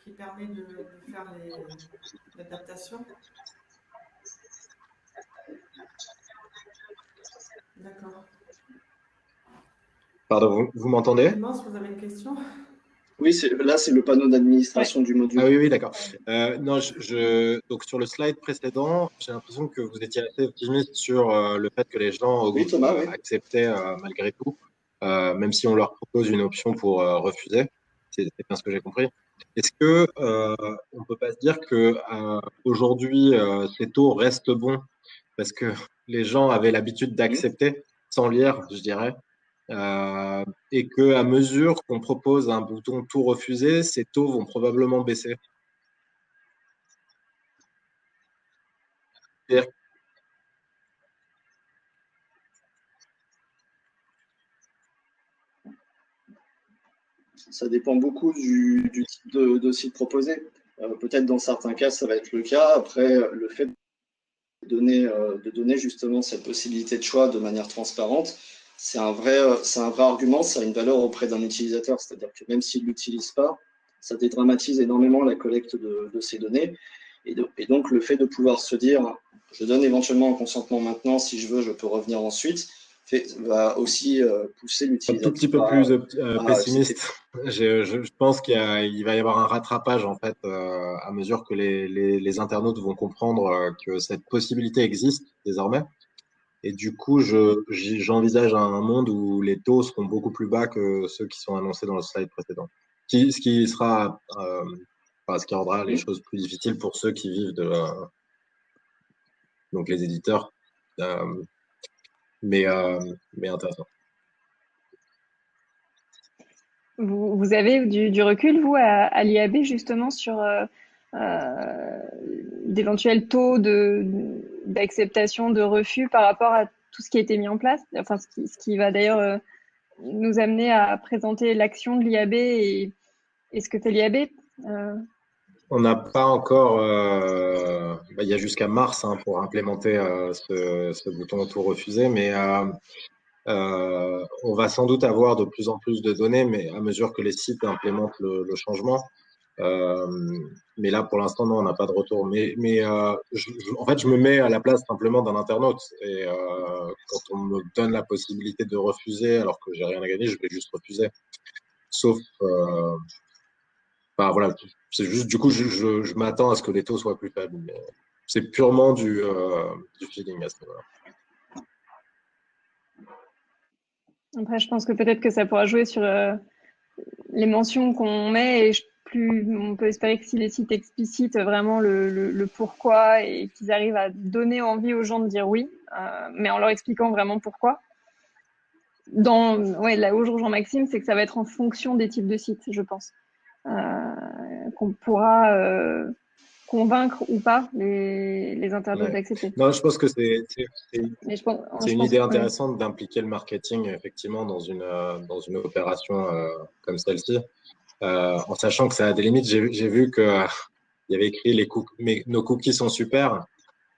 qui permet de faire l'adaptation. D'accord. Pardon, vous m'entendez? Clémence, vous avez une question? Oui, là, c'est le panneau d'administration du module. Ah oui, d'accord. Non, donc sur le slide précédent, j'ai l'impression que vous étiez assez optimiste sur le fait que les gens acceptaient malgré tout, même si on leur propose une option pour refuser. C'est bien ce que j'ai compris. Est-ce que on ne peut pas se dire que aujourd'hui, ces taux restent bons parce que les gens avaient l'habitude d'accepter sans lire, je dirais, et qu'à mesure qu'on propose un bouton « tout refuser », ces taux vont probablement baisser? Ça dépend beaucoup du type de site proposé. Peut-être dans certains cas, ça va être le cas. Après, le fait de donner justement cette possibilité de choix de manière transparente, c'est un vrai argument, ça a une valeur auprès d'un utilisateur. C'est-à-dire que même s'il ne l'utilise pas, ça dédramatise énormément la collecte de ces données. Et donc, le fait de pouvoir se dire, je donne éventuellement un consentement maintenant, si je veux, je peux revenir ensuite, va aussi pousser l'utilisateur. Un tout petit peu plus pessimiste. Je pense qu'il va y avoir un rattrapage en fait à mesure que les internautes vont comprendre que cette possibilité existe désormais. Et du coup, j'envisage un monde où les taux seront beaucoup plus bas que ceux qui sont annoncés dans le slide précédent. Ce qui rendra les choses plus difficiles pour ceux qui vivent donc les éditeurs. Mais intéressant. Vous avez du recul, vous, à l'IAB, justement, sur d'éventuels taux d'acceptation, de refus par rapport à tout ce qui a été mis en place, enfin ce qui va d'ailleurs nous amener à présenter l'action de l'IAB et ce que fait l'IAB. On n'a pas encore, il y a jusqu'à mars pour implémenter ce bouton tout refuser, mais on va sans doute avoir de plus en plus de données, mais à mesure que les sites implémentent le changement. Mais là, pour l'instant, non, on n'a pas de retour. En fait, je me mets à la place simplement d'un internaute. Et quand on me donne la possibilité de refuser, alors que j'ai rien à gagner, je vais juste refuser. Sauf, voilà, c'est juste, du coup, je m'attends à ce que les taux soient plus faibles. Mais c'est purement du feeling à ce niveau-là. Après, je pense que peut-être que ça pourra jouer sur les mentions qu'on met et on peut espérer que si les sites explicitent vraiment le pourquoi et qu'ils arrivent à donner envie aux gens de dire oui, mais en leur expliquant vraiment pourquoi. Là où Jean-Maxime, c'est que ça va être en fonction des types de sites, je pense, qu'on pourra convaincre ou pas les internautes d'accepter. Non, je pense que c'est une idée intéressante d'impliquer le marketing effectivement dans une opération comme celle-ci, en sachant que ça a des limites. J'ai vu que il y avait écrit nos cookies sont super,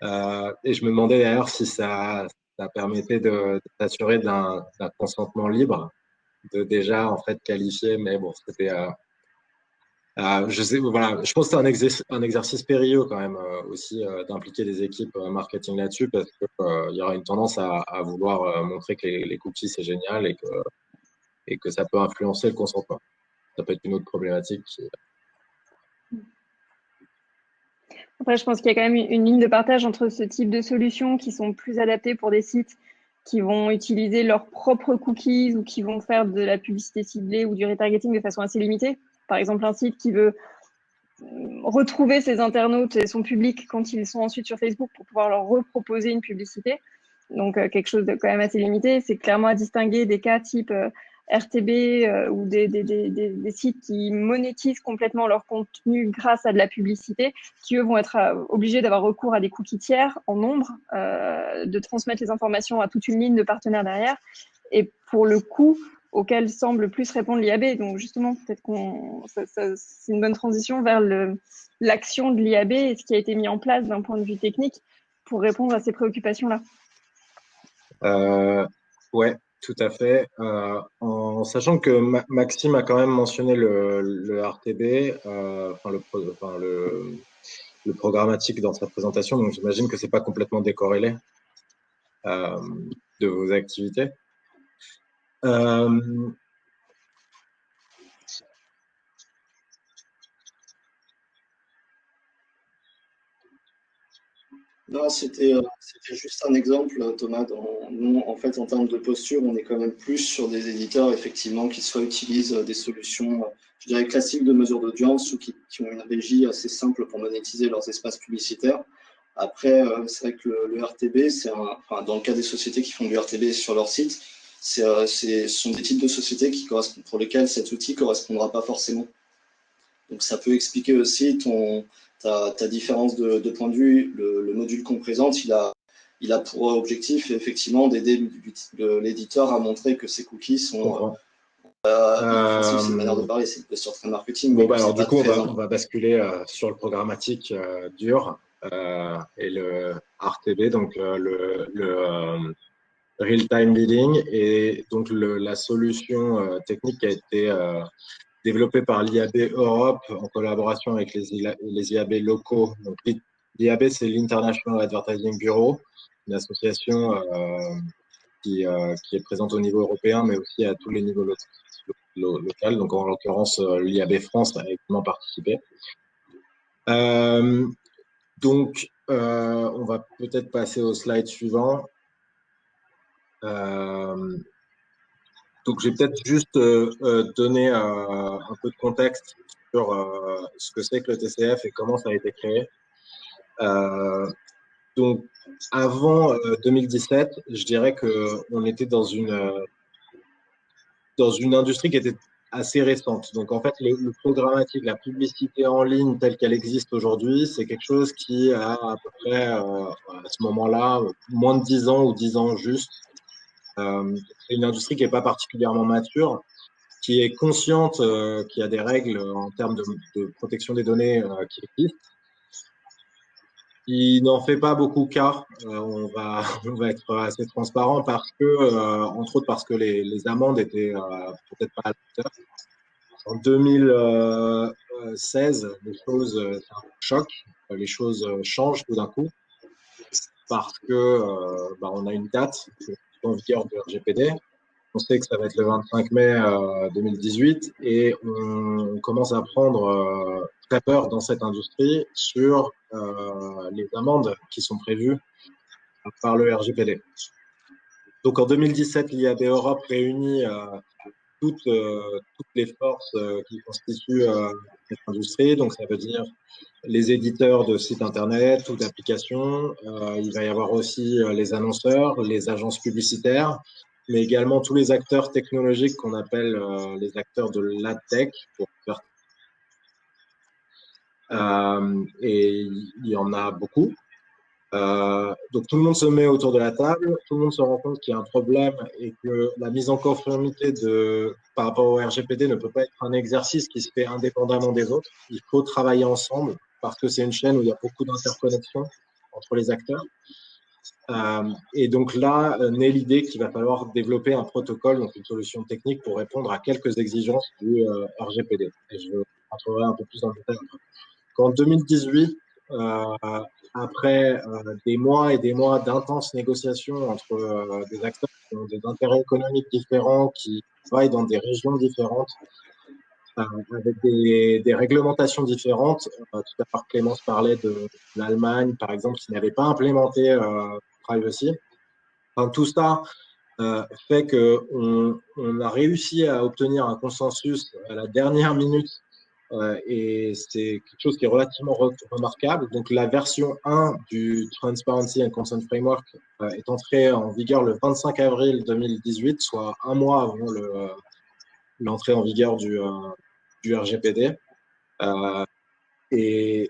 et je me demandais d'ailleurs si ça permettait de s'assurer d'un consentement libre, de déjà en fait qualifier, mais bon, c'était je pense que c'est un exercice périlleux quand même aussi d'impliquer des équipes marketing là-dessus, parce que il y aura une tendance à vouloir montrer que les cookies c'est génial et que ça peut influencer le consentement. Ça peut être une autre problématique. Après, je pense qu'il y a quand même une ligne de partage entre ce type de solutions qui sont plus adaptées pour des sites qui vont utiliser leurs propres cookies ou qui vont faire de la publicité ciblée ou du retargeting de façon assez limitée. Par exemple, un site qui veut retrouver ses internautes et son public quand ils sont ensuite sur Facebook pour pouvoir leur reproposer une publicité. Donc, quelque chose de quand même assez limité. C'est clairement à distinguer des cas type RTB ou des sites qui monétisent complètement leur contenu grâce à de la publicité, qui eux vont être obligés d'avoir recours à des cookies tiers en nombre, de transmettre les informations à toute une ligne de partenaires derrière. Et pour le coût auquel semble plus répondre l'IAB. Donc justement, peut-être c'est une bonne transition vers l'action de l'IAB et ce qui a été mis en place d'un point de vue technique pour répondre à ces préoccupations-là. Ouais, tout à fait. En sachant que Maxime a quand même mentionné le RTB, le programmatique dans sa présentation, donc j'imagine que c'est pas complètement décorrélé de vos activités. Non, c'était juste un exemple, Thomas. Nous, en fait, en termes de posture, on est quand même plus sur des éditeurs, effectivement, qui soit utilisent des solutions, je dirais, classiques de mesure d'audience ou qui ont une régie assez simple pour monétiser leurs espaces publicitaires. Après, c'est vrai que le RTB, dans le cas des sociétés qui font du RTB sur leur site, ce sont des types de sociétés pour lesquelles cet outil ne correspondra pas forcément. Donc ça peut expliquer aussi ta différence de point de vue. Le module qu'on présente, il a pour objectif effectivement d'aider l'éditeur à montrer que ces cookies sont inoffensifs. C'est une manière de parler, c'est une posture très marketing. Bon, bah, alors du coup, on va basculer sur le programmatique dur et le RTB, donc le Real-Time Bidding, et donc la solution technique qui a été développée par l'IAB Europe en collaboration avec les IAB locaux. Donc, l'IAB, c'est l'International Advertising Bureau, une association qui est présente au niveau européen, mais aussi à tous les niveaux local. Donc, en l'occurrence, l'IAB France a également participé. Donc, on va peut-être passer au slide suivant. Donc, je vais peut-être juste donner un peu de contexte sur ce que c'est que le TCF et comment ça a été créé. Donc, avant 2017, je dirais qu'on était dans une industrie qui était assez récente. Donc, en fait, le programmatique, la publicité en ligne telle qu'elle existe aujourd'hui, c'est quelque chose qui a à peu près, à ce moment-là, moins de 10 ans ou 10 ans juste. C'est une industrie qui n'est pas particulièrement mature, qui est consciente qu'il y a des règles en termes de protection des données qui existent. Il n'en fait pas beaucoup cas. On va être assez transparent parce que, entre autres, parce que les amendes étaient peut-être pas à la hauteur. En 2016, les choses choquent, les choses changent tout d'un coup parce que on a une date en vigueur du RGPD. On sait que ça va être le 25 mai 2018 et on commence à prendre très peur dans cette industrie sur les amendes qui sont prévues par le RGPD. Donc en 2017, l'IAB Europe réunit toutes les forces qui constituent cette industrie. Donc ça veut dire les éditeurs de sites internet ou d'applications. Il va y avoir aussi les annonceurs, les agences publicitaires, mais également tous les acteurs technologiques qu'on appelle les acteurs de l'AdTech. Et il y en a beaucoup. Donc tout le monde se met autour de la table, tout le monde se rend compte qu'il y a un problème et que la mise en conformité par rapport au RGPD ne peut pas être un exercice qui se fait indépendamment des autres. Il faut travailler ensemble parce que c'est une chaîne où il y a beaucoup d'interconnexions entre les acteurs. Et donc là, naît l'idée qu'il va falloir développer un protocole, donc une solution technique pour répondre à quelques exigences du RGPD. Et je rentrerai un peu plus dans le détail. En 2018, après des mois et des mois d'intenses négociations entre des acteurs qui ont des intérêts économiques différents, qui travaillent dans des régions différentes, avec des réglementations différentes. Tout à l'heure, Clémence parlait de l'Allemagne, par exemple, qui n'avait pas implémenté privacy. Enfin, tout ça fait qu'on a réussi à obtenir un consensus à la dernière minute et c'est quelque chose qui est relativement remarquable. Donc, la version 1 du Transparency and Consent Framework est entrée en vigueur le 25 avril 2018, soit un mois avant l'entrée en vigueur du RGPD. Et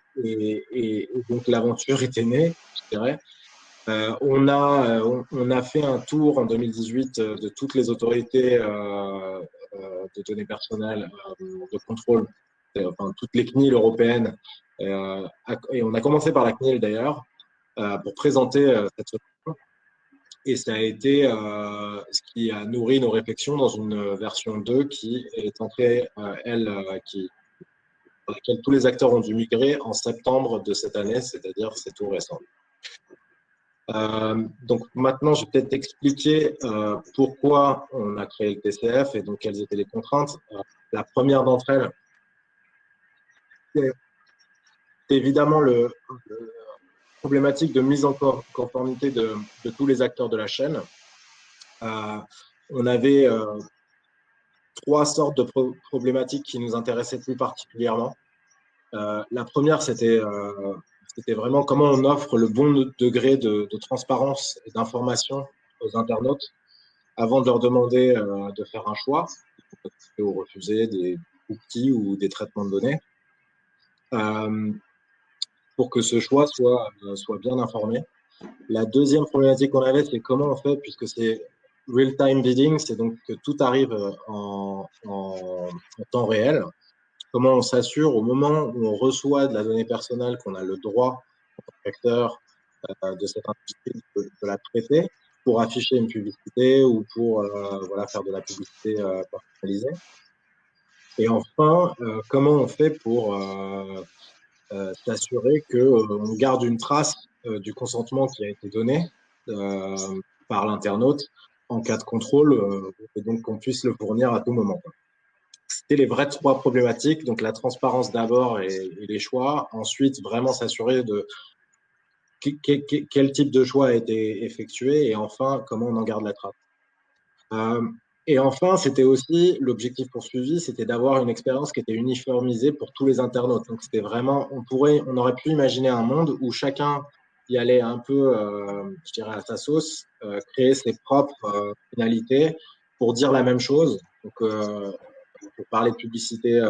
donc, l'aventure était née, je dirais. On a fait un tour en 2018 de toutes les autorités de données personnelles, de contrôle, enfin toutes les CNIL européennes, et on a commencé par la CNIL d'ailleurs, pour présenter cette solution. Et ça a été ce qui a nourri nos réflexions dans une version 2 qui est entrée, pour laquelle tous les acteurs ont dû migrer en septembre de cette année, c'est-à-dire c'est tout récent. Donc maintenant, je vais peut-être expliquer pourquoi on a créé le TCF et donc quelles étaient les contraintes. La première d'entre elles, c'est évidemment la problématique de mise en conformité de tous les acteurs de la chaîne. On avait trois sortes de problématiques qui nous intéressaient plus particulièrement. La première, c'était vraiment comment on offre le bon degré de transparence et d'information aux internautes avant de leur demander de faire un choix ou refuser des cookies ou des traitements de données. pour que ce choix soit bien informé. La deuxième problématique qu'on avait, c'est comment on fait, puisque c'est real-time bidding, c'est donc que tout arrive en temps réel. Comment on s'assure au moment où on reçoit de la donnée personnelle qu'on a le droit, en tant qu'acteur de cette industrie, de la traiter pour afficher une publicité ou pour voilà, faire de la publicité personnalisée. Et enfin, comment on fait pour s'assurer qu'on garde une trace du consentement qui a été donné par l'internaute en cas de contrôle et donc qu'on puisse le fournir à tout moment. C'était les vraies trois problématiques, donc la transparence d'abord et les choix, ensuite vraiment s'assurer de quel type de choix a été effectué et enfin comment on en garde la trace. Et enfin, c'était aussi l'objectif poursuivi, c'était d'avoir une expérience qui était uniformisée pour tous les internautes. Donc c'était vraiment, on aurait pu imaginer un monde où chacun y allait un peu, je dirais à sa sauce, créer ses propres finalités pour dire la même chose. Donc pour parler de publicité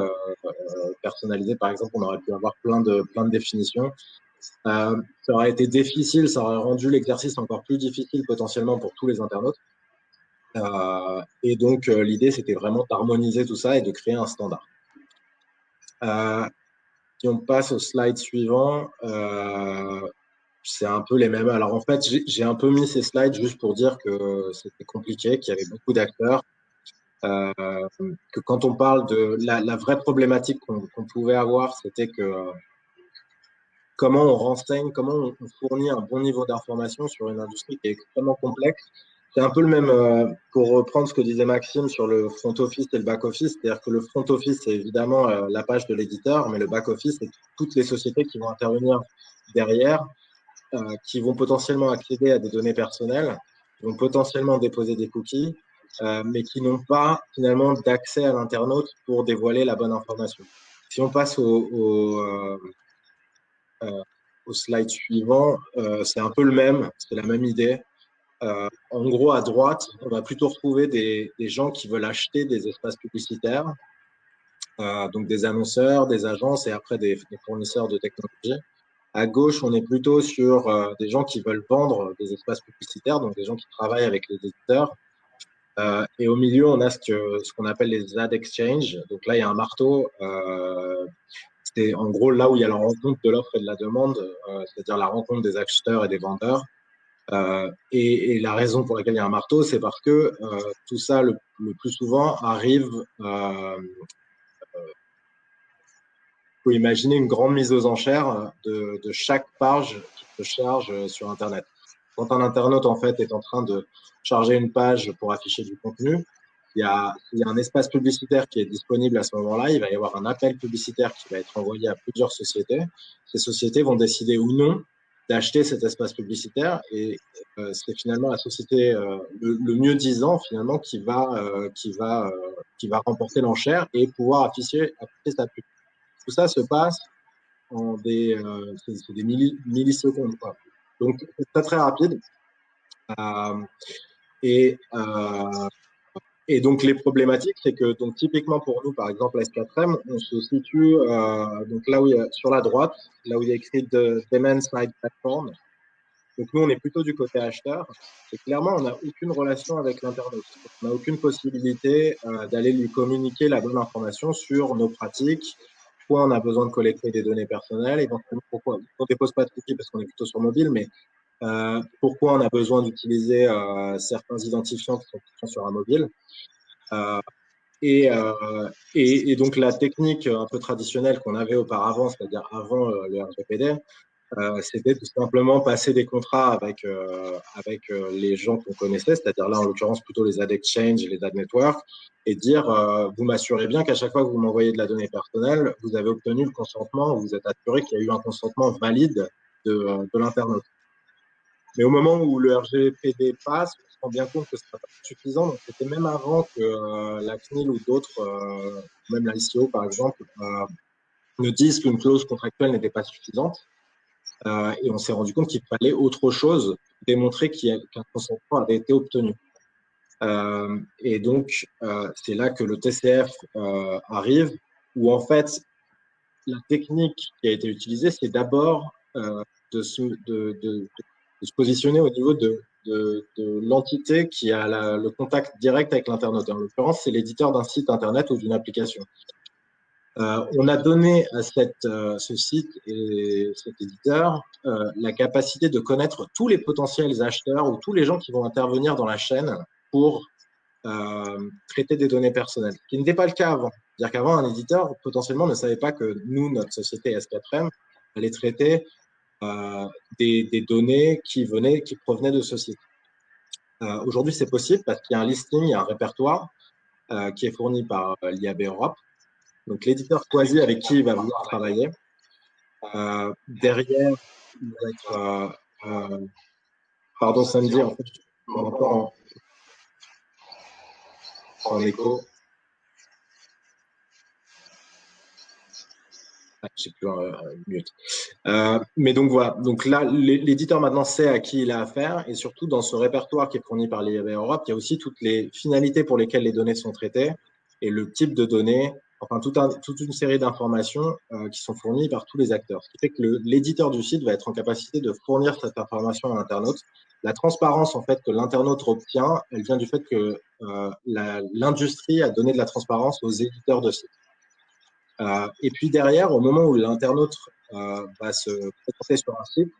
personnalisée, par exemple, on aurait pu avoir plein de définitions. Ça aurait été difficile, ça aurait rendu l'exercice encore plus difficile potentiellement pour tous les internautes. Et donc, l'idée, c'était vraiment d'harmoniser tout ça et de créer un standard. Si on passe au slide suivant, c'est un peu les mêmes. Alors, en fait, j'ai un peu mis ces slides juste pour dire que c'était compliqué, qu'il y avait beaucoup d'acteurs, que quand on parle de la vraie problématique qu'on pouvait avoir, c'était que comment on renseigne, comment on fournit un bon niveau d'information sur une industrie qui est extrêmement complexe. C'est un peu le même, pour reprendre ce que disait Maxime sur le front office et le back office, c'est-à-dire que le front office, c'est évidemment la page de l'éditeur, mais le back office, c'est toutes les sociétés qui vont intervenir derrière, qui vont potentiellement accéder à des données personnelles, qui vont potentiellement déposer des cookies, mais qui n'ont pas finalement d'accès à l'internaute pour dévoiler la bonne information. Si on passe au slide suivant, c'est un peu le même, c'est la même idée. En gros, à droite, on va plutôt retrouver des gens qui veulent acheter des espaces publicitaires, donc des annonceurs, des agences et après des fournisseurs de technologie. À gauche, on est plutôt sur des gens qui veulent vendre des espaces publicitaires, donc des gens qui travaillent avec les éditeurs. Et au milieu, on a ce qu'on appelle les ad exchange. Donc là, il y a un marteau. C'est en gros là où il y a la rencontre de l'offre et de la demande, c'est-à-dire la rencontre des acheteurs et des vendeurs. Et la raison pour laquelle il y a un marteau, c'est parce que tout ça, le plus souvent, arrive. Faut imaginer une grande mise aux enchères de chaque page qui se charge sur Internet. Quand un internaute en fait est en train de charger une page pour afficher du contenu, il y a un espace publicitaire qui est disponible à ce moment-là. Il va y avoir un appel publicitaire qui va être envoyé à plusieurs sociétés. Ces sociétés vont décider ou non d'acheter cet espace publicitaire et c'est finalement la société le mieux disant finalement qui va remporter l'enchère et pouvoir afficher sa pub. Tout ça se passe en des millisecondes, quoi. Donc c'est très très rapide et donc les problématiques, c'est que donc typiquement pour nous, par exemple S4M, on se situe donc là où il y a, sur la droite, là où il y a écrit Demand Side Platform. Donc nous, on est plutôt du côté acheteur. Et clairement, on n'a aucune relation avec l'internaute. On n'a aucune possibilité d'aller lui communiquer la bonne information sur nos pratiques. Pourquoi on a besoin de collecter des données personnelles, éventuellement pourquoi on ne dépose pas de cookies parce qu'on est plutôt sur mobile, mais pourquoi on a besoin d'utiliser certains identifiants qui sont sur un mobile. Et donc la technique un peu traditionnelle qu'on avait auparavant, c'est-à-dire avant le RGPD, c'était tout simplement passer des contrats avec les gens qu'on connaissait, c'est-à-dire là en l'occurrence plutôt les ad exchange et les ad networks, et dire vous m'assurez bien qu'à chaque fois que vous m'envoyez de la donnée personnelle, vous avez obtenu le consentement, vous êtes assuré qu'il y a eu un consentement valide de l'internaute. Mais au moment où le RGPD passe, on se rend bien compte que ce n'est pas suffisant. Donc c'était même avant que la CNIL ou d'autres, même la ICO par exemple, ne disent qu'une clause contractuelle n'était pas suffisante. Et on s'est rendu compte qu'il fallait autre chose, démontrer qu'un consentement avait été obtenu. Et donc, c'est là que le TCF arrive, où en fait, la technique qui a été utilisée, c'est d'abord de se positionner au niveau de l'entité qui a le contact direct avec l'internaute. En l'occurrence, c'est l'éditeur d'un site internet ou d'une application. On a donné à ce site et cet éditeur la capacité de connaître tous les potentiels acheteurs ou tous les gens qui vont intervenir dans la chaîne pour traiter des données personnelles, ce qui n'était pas le cas avant. C'est-à-dire qu'avant, un éditeur potentiellement ne savait pas que nous, notre société S4M, allait traiter des données qui provenaient de ce site. Aujourd'hui, c'est possible parce qu'il y a un listing, il y a un répertoire qui est fourni par l'IAB Europe. Donc, l'éditeur choisit avec qui il va vouloir travailler. Derrière, il va être… pardon, Sandy, en fait, je suis encore en écho. Je sais plus, mute. Mais donc voilà, donc là, l'éditeur maintenant sait à qui il a affaire et surtout dans ce répertoire qui est fourni par l'IAB Europe, il y a aussi toutes les finalités pour lesquelles les données sont traitées et le type de données, enfin toute une série d'informations qui sont fournies par tous les acteurs. Ce qui fait que l'éditeur du site va être en capacité de fournir cette information à l'internaute. La transparence en fait que l'internaute obtient, elle vient du fait que l'industrie a donné de la transparence aux éditeurs de sites. Et puis derrière, au moment où l'internaute va se présenter sur un site,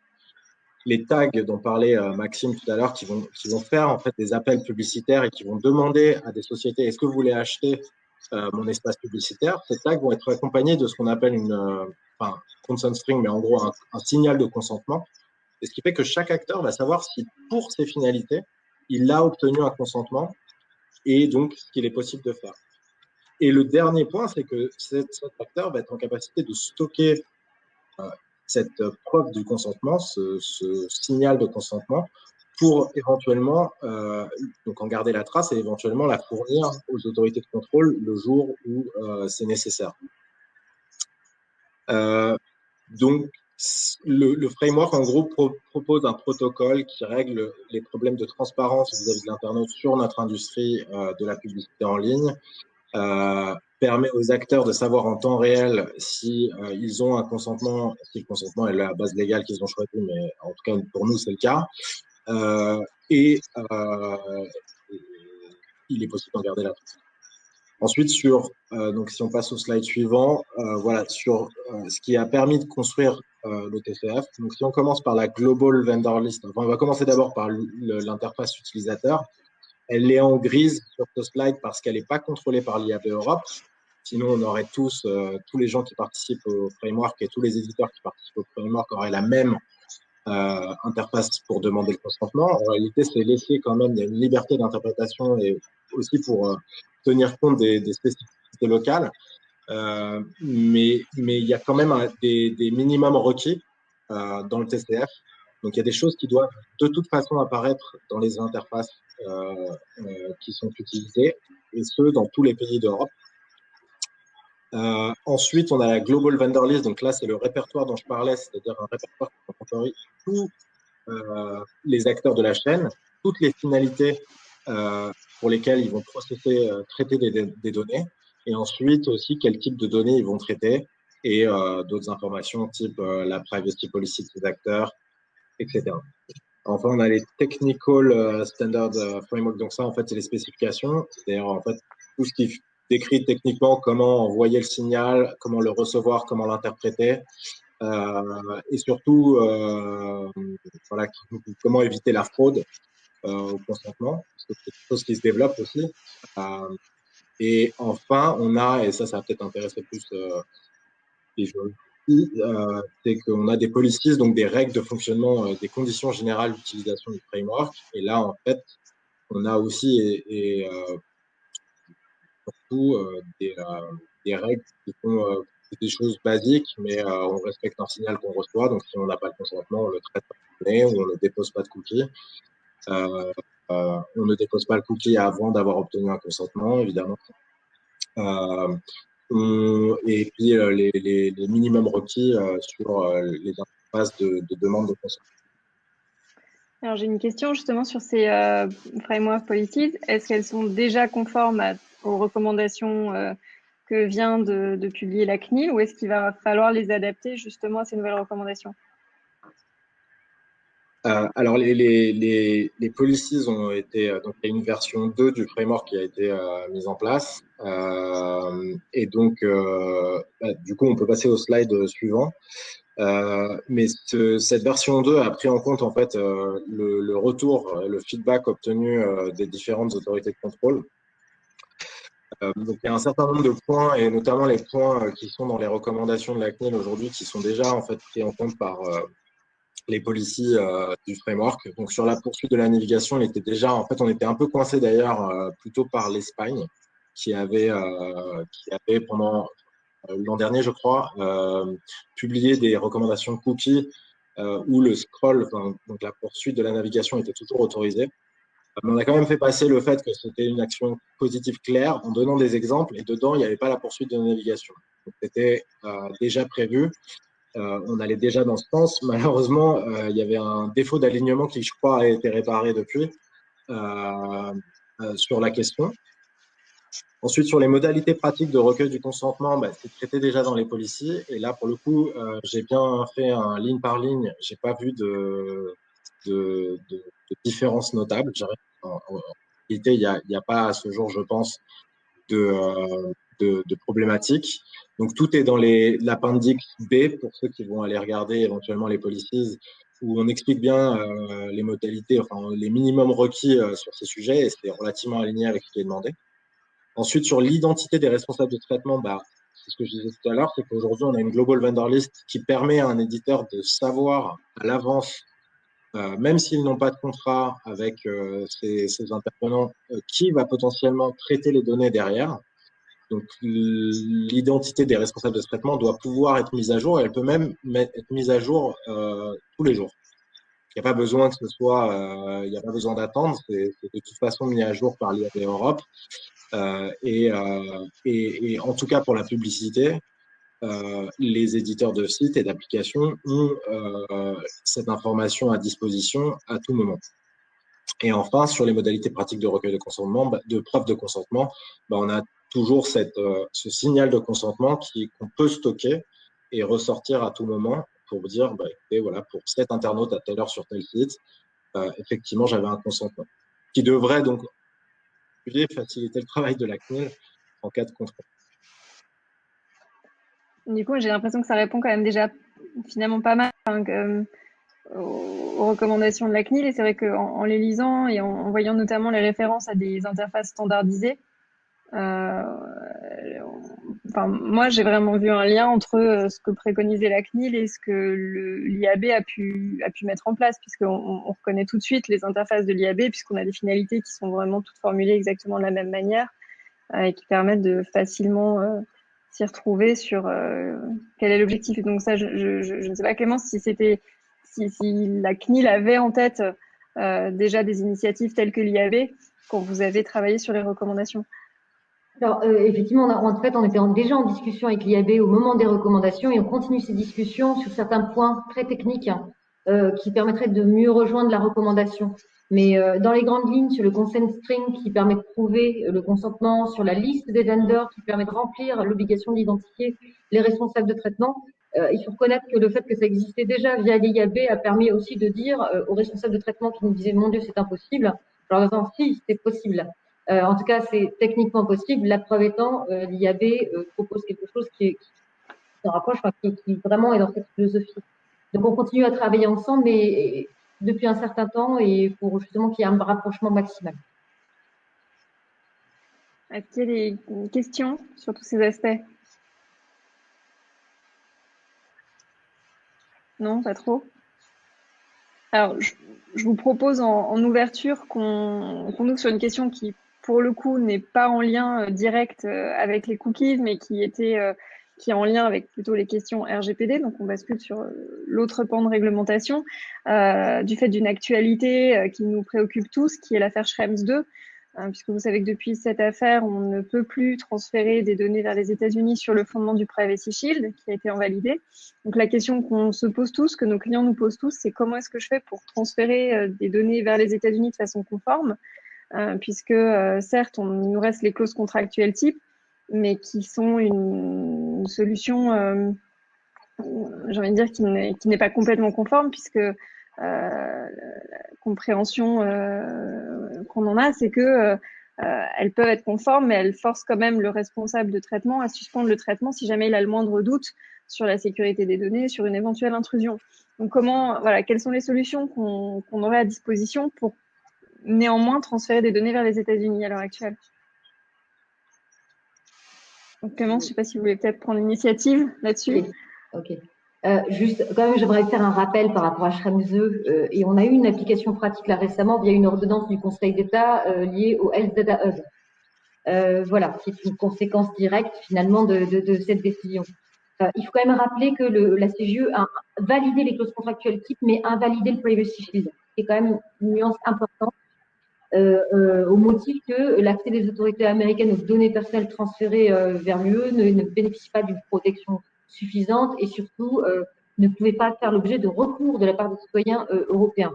les tags dont parlait Maxime tout à l'heure, qui vont faire en fait des appels publicitaires et qui vont demander à des sociétés est-ce que vous voulez acheter mon espace publicitaire, ces tags vont être accompagnés de ce qu'on appelle enfin, consent string, mais en gros un signal de consentement. Et ce qui fait que chaque acteur va savoir si pour ces finalités, il a obtenu un consentement et donc ce qu'il est possible de faire. Et le dernier point, c'est que cet acteur va être en capacité de stocker cette preuve du consentement, ce signal de consentement, pour éventuellement donc en garder la trace et éventuellement la fournir aux autorités de contrôle le jour où c'est nécessaire. Donc, le framework, en gros, propose un protocole qui règle les problèmes de transparence vis-à-vis de l'internaute sur notre industrie de la publicité en ligne, permet aux acteurs de savoir en temps réel si ils ont un consentement, si le consentement est la base légale qu'ils ont choisi, mais en tout cas pour nous c'est le cas. Il est possible d'en garder la trace. Ensuite, donc si on passe au slide suivant, voilà, sur ce qui a permis de construire le TCF. Donc si on commence par la Global Vendor List, enfin, on va commencer d'abord par l'interface utilisateur. Elle est en grise sur ce slide parce qu'elle n'est pas contrôlée par l'IAB Europe. Sinon, on aurait tous les gens qui participent au framework et tous les éditeurs qui participent au framework auraient la même interface pour demander le consentement. En réalité, c'est laissé quand même, il y a une liberté d'interprétation et aussi pour tenir compte des spécificités locales. Mais il y a quand même des minimums requis dans le TCF. Donc, il y a des choses qui doivent de toute façon apparaître dans les interfaces qui sont utilisées, et ce, dans tous les pays d'Europe. Ensuite, on a la Global Vendor List. Donc là, c'est le répertoire dont je parlais, c'est-à-dire un répertoire qui répertorie tous les acteurs de la chaîne, toutes les finalités pour lesquelles ils vont traiter des données, et ensuite aussi quel type de données ils vont traiter, et d'autres informations type la privacy policy des acteurs, etc. Enfin, on a les Technical Standard Framework. Donc ça, en fait, c'est les spécifications. C'est-à-dire, en fait, tout ce qui décrit techniquement comment envoyer le signal, comment le recevoir, comment l'interpréter. Et surtout, voilà, comment éviter la fraude au consentement. Parce que c'est quelque chose qui se développe aussi. Et enfin, on a, et ça va peut-être intéresser plus les jeunes, c'est qu'on a des policies, donc des règles de fonctionnement, des conditions générales d'utilisation du framework. Et là, en fait, on a aussi surtout des règles qui font des choses basiques, mais on respecte un signal qu'on reçoit. Donc, si on n'a pas le consentement, on le traite pas de données ou on ne dépose pas de cookies. On ne dépose pas le cookie avant d'avoir obtenu un consentement, évidemment. Et puis les minimums requis sur les interfaces de demande de consentement. Alors j'ai une question justement sur ces framework policies. Est-ce qu'elles sont déjà conformes aux recommandations que vient de publier la CNIL, ou est-ce qu'il va falloir les adapter justement à ces nouvelles recommandations? Alors, les policies ont été, donc il y a une version 2 du framework qui a été mise en place. Et donc, du coup, on peut passer au slide suivant. Mais cette version 2 a pris en compte en fait le retour, le feedback obtenu des différentes autorités de contrôle. Donc, il y a un certain nombre de points, et notamment les points qui sont dans les recommandations de la CNIL aujourd'hui, qui sont déjà en fait pris en compte par les policies du framework. Donc, sur la poursuite de la navigation, on était un peu coincé d'ailleurs plutôt par l'Espagne, qui avait pendant l'an dernier, je crois, publié des recommandations cookies où le scroll, donc la poursuite de la navigation, était toujours autorisée. Mais on a quand même fait passer le fait que c'était une action positive claire en donnant des exemples, et dedans, il n'y avait pas la poursuite de la navigation. Donc, c'était déjà prévu. On allait déjà dans ce sens. Malheureusement, il y avait un défaut d'alignement qui, je crois, a été réparé depuis sur la question. Ensuite, sur les modalités pratiques de recueil du consentement, c'est traité déjà dans les policies. Et là, pour le coup, j'ai bien fait un ligne par ligne. J'ai pas vu de différence notable. En réalité, il y a pas à ce jour, je pense, de problématiques. Donc, tout est dans l'appendix B, pour ceux qui vont aller regarder éventuellement les policies, où on explique bien les modalités, enfin les minimums requis sur ces sujets, et c'est relativement aligné avec ce qui est demandé. Ensuite, sur l'identité des responsables de traitement, c'est ce que je disais tout à l'heure, c'est qu'aujourd'hui, on a une Global Vendor List qui permet à un éditeur de savoir à l'avance, même s'ils n'ont pas de contrat avec ces intervenants, qui va potentiellement traiter les données derrière. Donc, l'identité des responsables de traitement doit pouvoir être mise à jour, et elle peut même être mise à jour tous les jours. Il n'y a pas besoin que ce soit, il n'y a pas besoin d'attendre, c'est de toute façon mis à jour par l'IAB Europe. Et en tout cas pour la publicité, les éditeurs de sites et d'applications ont cette information à disposition à tout moment. Et enfin, sur les modalités pratiques de recueil de consentement, de preuve de consentement, on a toujours ce signal de consentement qu'on peut stocker et ressortir à tout moment pour vous dire, écoutez, voilà, pour cet internaute à telle heure sur tel site, effectivement, j'avais un consentement. Qui devrait donc faciliter le travail de la CNIL en cas de contrôle. Du coup, j'ai l'impression que ça répond quand même déjà finalement pas mal aux recommandations de la CNIL. Et c'est vrai qu'en les lisant et en voyant notamment les références à des interfaces standardisées, moi, j'ai vraiment vu un lien entre ce que préconisait la CNIL et ce que l'IAB a pu mettre en place, puisqu'on reconnaît tout de suite les interfaces de l'IAB, puisqu'on a des finalités qui sont vraiment toutes formulées exactement de la même manière et qui permettent de facilement s'y retrouver sur quel est l'objectif. Et donc ça, je ne sais pas, Clémence, si la CNIL avait en tête déjà des initiatives telles que l'IAB quand vous avez travaillé sur les recommandations. Alors, effectivement, en fait, on était déjà en discussion avec l'IAB au moment des recommandations, et on continue ces discussions sur certains points très techniques qui permettraient de mieux rejoindre la recommandation. Mais dans les grandes lignes, sur le consent string qui permet de prouver le consentement, sur la liste des vendors qui permet de remplir l'obligation d'identifier les responsables de traitement, il faut reconnaître que le fait que ça existait déjà via l'IAB a permis aussi de dire aux responsables de traitement qui nous disaient « Mon Dieu, c'est impossible », alors en disant « Si, c'est possible ». En tout cas, c'est techniquement possible. La preuve étant, l'IAB propose quelque chose qui se rapproche, qui vraiment est dans cette philosophie. Donc, on continue à travailler ensemble, mais depuis un certain temps, et pour justement qu'il y ait un rapprochement maximal. Est-ce qu'il y a des questions sur tous ces aspects? Non, pas trop. Alors, je vous propose en ouverture qu'on ouvre sur une question qui, pour le coup, n'est pas en lien direct avec les cookies, mais qui est en lien avec plutôt les questions RGPD. Donc, on bascule sur l'autre pan de réglementation du fait d'une actualité qui nous préoccupe tous, qui est l'affaire Schrems 2. Puisque vous savez que depuis cette affaire, on ne peut plus transférer des données vers les États-Unis sur le fondement du Privacy Shield qui a été invalidé. Donc la question qu'on se pose tous, que nos clients nous posent tous, c'est comment est-ce que je fais pour transférer des données vers les États-Unis de façon conforme, puisque certes, il nous reste les clauses contractuelles type, mais qui sont une solution, j'ai envie de dire, qui n'est pas complètement conforme, puisque la compréhension qu'on en a, c'est que elles peuvent être conformes, mais elles forcent quand même le responsable de traitement à suspendre le traitement si jamais il a le moindre doute sur la sécurité des données, sur une éventuelle intrusion. Donc voilà, quelles sont les solutions qu'on aurait à disposition pour néanmoins transférer des données vers les États-Unis à l'heure actuelle? Donc Clémence, je ne sais pas si vous voulez peut-être prendre l'initiative là-dessus. Ok. Juste, quand même, j'aimerais faire un rappel par rapport à Schrems 2. Et on a eu une application pratique là récemment via une ordonnance du Conseil d'État liée au Health Data Hub. Voilà, qui est une conséquence directe finalement de cette décision. Il faut quand même rappeler que la CGE a validé les clauses contractuelles type, mais invalidé le Privacy Shield. C'est quand même une nuance importante. Au motif que l'accès des autorités américaines aux données personnelles transférées vers l'UE ne bénéficie pas d'une protection suffisante et surtout ne pouvait pas faire l'objet de recours de la part des citoyens européens.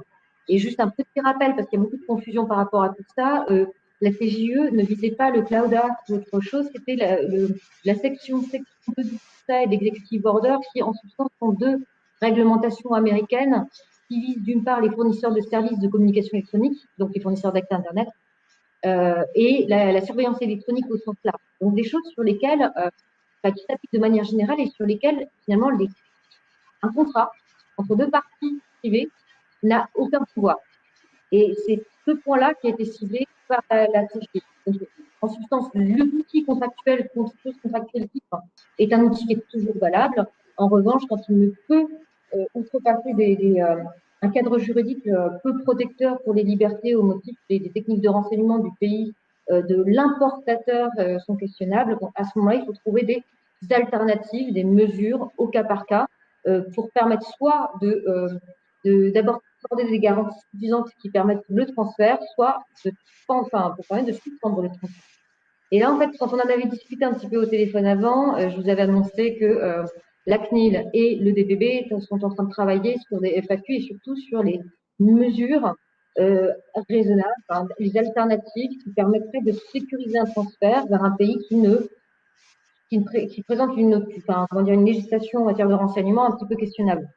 Et juste un petit rappel, parce qu'il y a beaucoup de confusion par rapport à tout ça, la CJE ne visait pas le Cloud Act ou autre chose, c'était la section 2 du et l'Executive Order qui, en substance, sont deux réglementations américaines qui visent d'une part les fournisseurs de services de communication électronique, donc les fournisseurs d'accès Internet, et la surveillance électronique au sens large. Donc des choses sur lesquelles, qui s'appliquent de manière générale et sur lesquelles, finalement, un contrat entre deux parties privées n'a aucun pouvoir. Et c'est ce point-là qui a été ciblé par la CGI. En substance, l'outil contractuel, clause contractuelle est un outil qui est toujours valable. En revanche, quand il ne peut outrepasser un cadre juridique peu protecteur pour les libertés au motif des techniques de renseignement du pays de l'importateur sont questionnables, à ce moment-là, il faut trouver des alternatives, des mesures au cas par cas pour permettre soit d'abord des garanties suffisantes qui permettent le transfert, soit pour permettre de suspendre le transfert. Et là, en fait, quand on en avait discuté un petit peu au téléphone avant, je vous avais annoncé que la CNIL et le DPB sont en train de travailler sur des FAQ et surtout sur les mesures raisonnables, les alternatives qui permettraient de sécuriser un transfert vers un pays qui présente une législation en matière de renseignement un petit peu questionnable.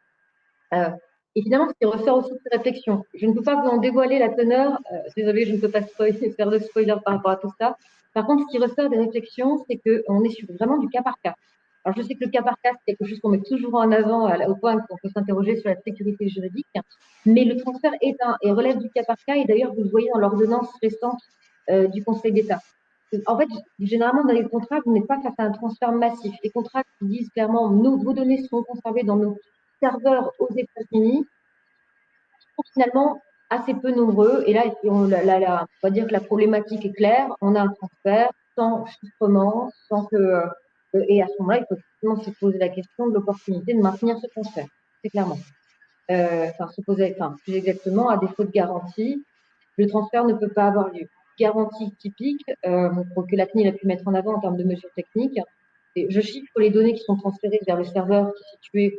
Évidemment, ce qui ressort aussi de ces réflexions, je ne peux pas vous en dévoiler la teneur, désolée, je ne peux pas faire de spoiler par rapport à tout ça. Par contre, ce qui ressort des réflexions, c'est qu'on est sur vraiment du cas par cas. Alors, je sais que le cas par cas, c'est quelque chose qu'on met toujours en avant au point qu'on peut s'interroger sur la sécurité juridique, mais le transfert relève du cas par cas, et d'ailleurs, vous le voyez dans l'ordonnance récente du Conseil d'État. En fait, généralement, dans les contrats, vous n'êtes pas face à un transfert massif. Les contrats qui disent clairement, vos données sont conservées dans nos serveurs aux États-Unis sont finalement assez peu nombreux. Et là, on va dire que la problématique est claire. On a un transfert sans chiffrement, sans que. Et à ce moment-là, il faut effectivement se poser la question de l'opportunité de maintenir ce transfert. C'est clairement. Plus exactement, à défaut de garantie, le transfert ne peut pas avoir lieu. Garantie typique que la CNIL a pu mettre en avant en termes de mesures techniques. Je chiffre les données qui sont transférées vers le serveur qui est situé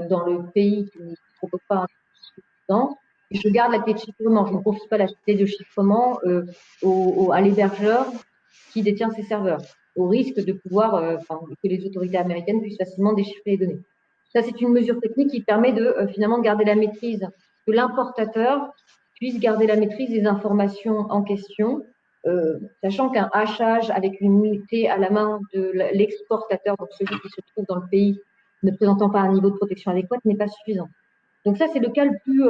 dans le pays qui ne propose pas un chiffrement. Et je garde la clé de chiffrement. Je ne confie pas la clé de chiffrement à l'hébergeur qui détient ces serveurs, au risque de pouvoir que les autorités américaines puissent facilement déchiffrer les données. Ça, c'est une mesure technique qui permet de finalement garder la maîtrise, que l'importateur puisse garder la maîtrise des informations en question, sachant qu'un hachage avec une unité à la main de l'exportateur, donc celui qui se trouve dans le pays ne présentant pas un niveau de protection adéquat, n'est pas suffisant. Donc ça, c'est le cas le plus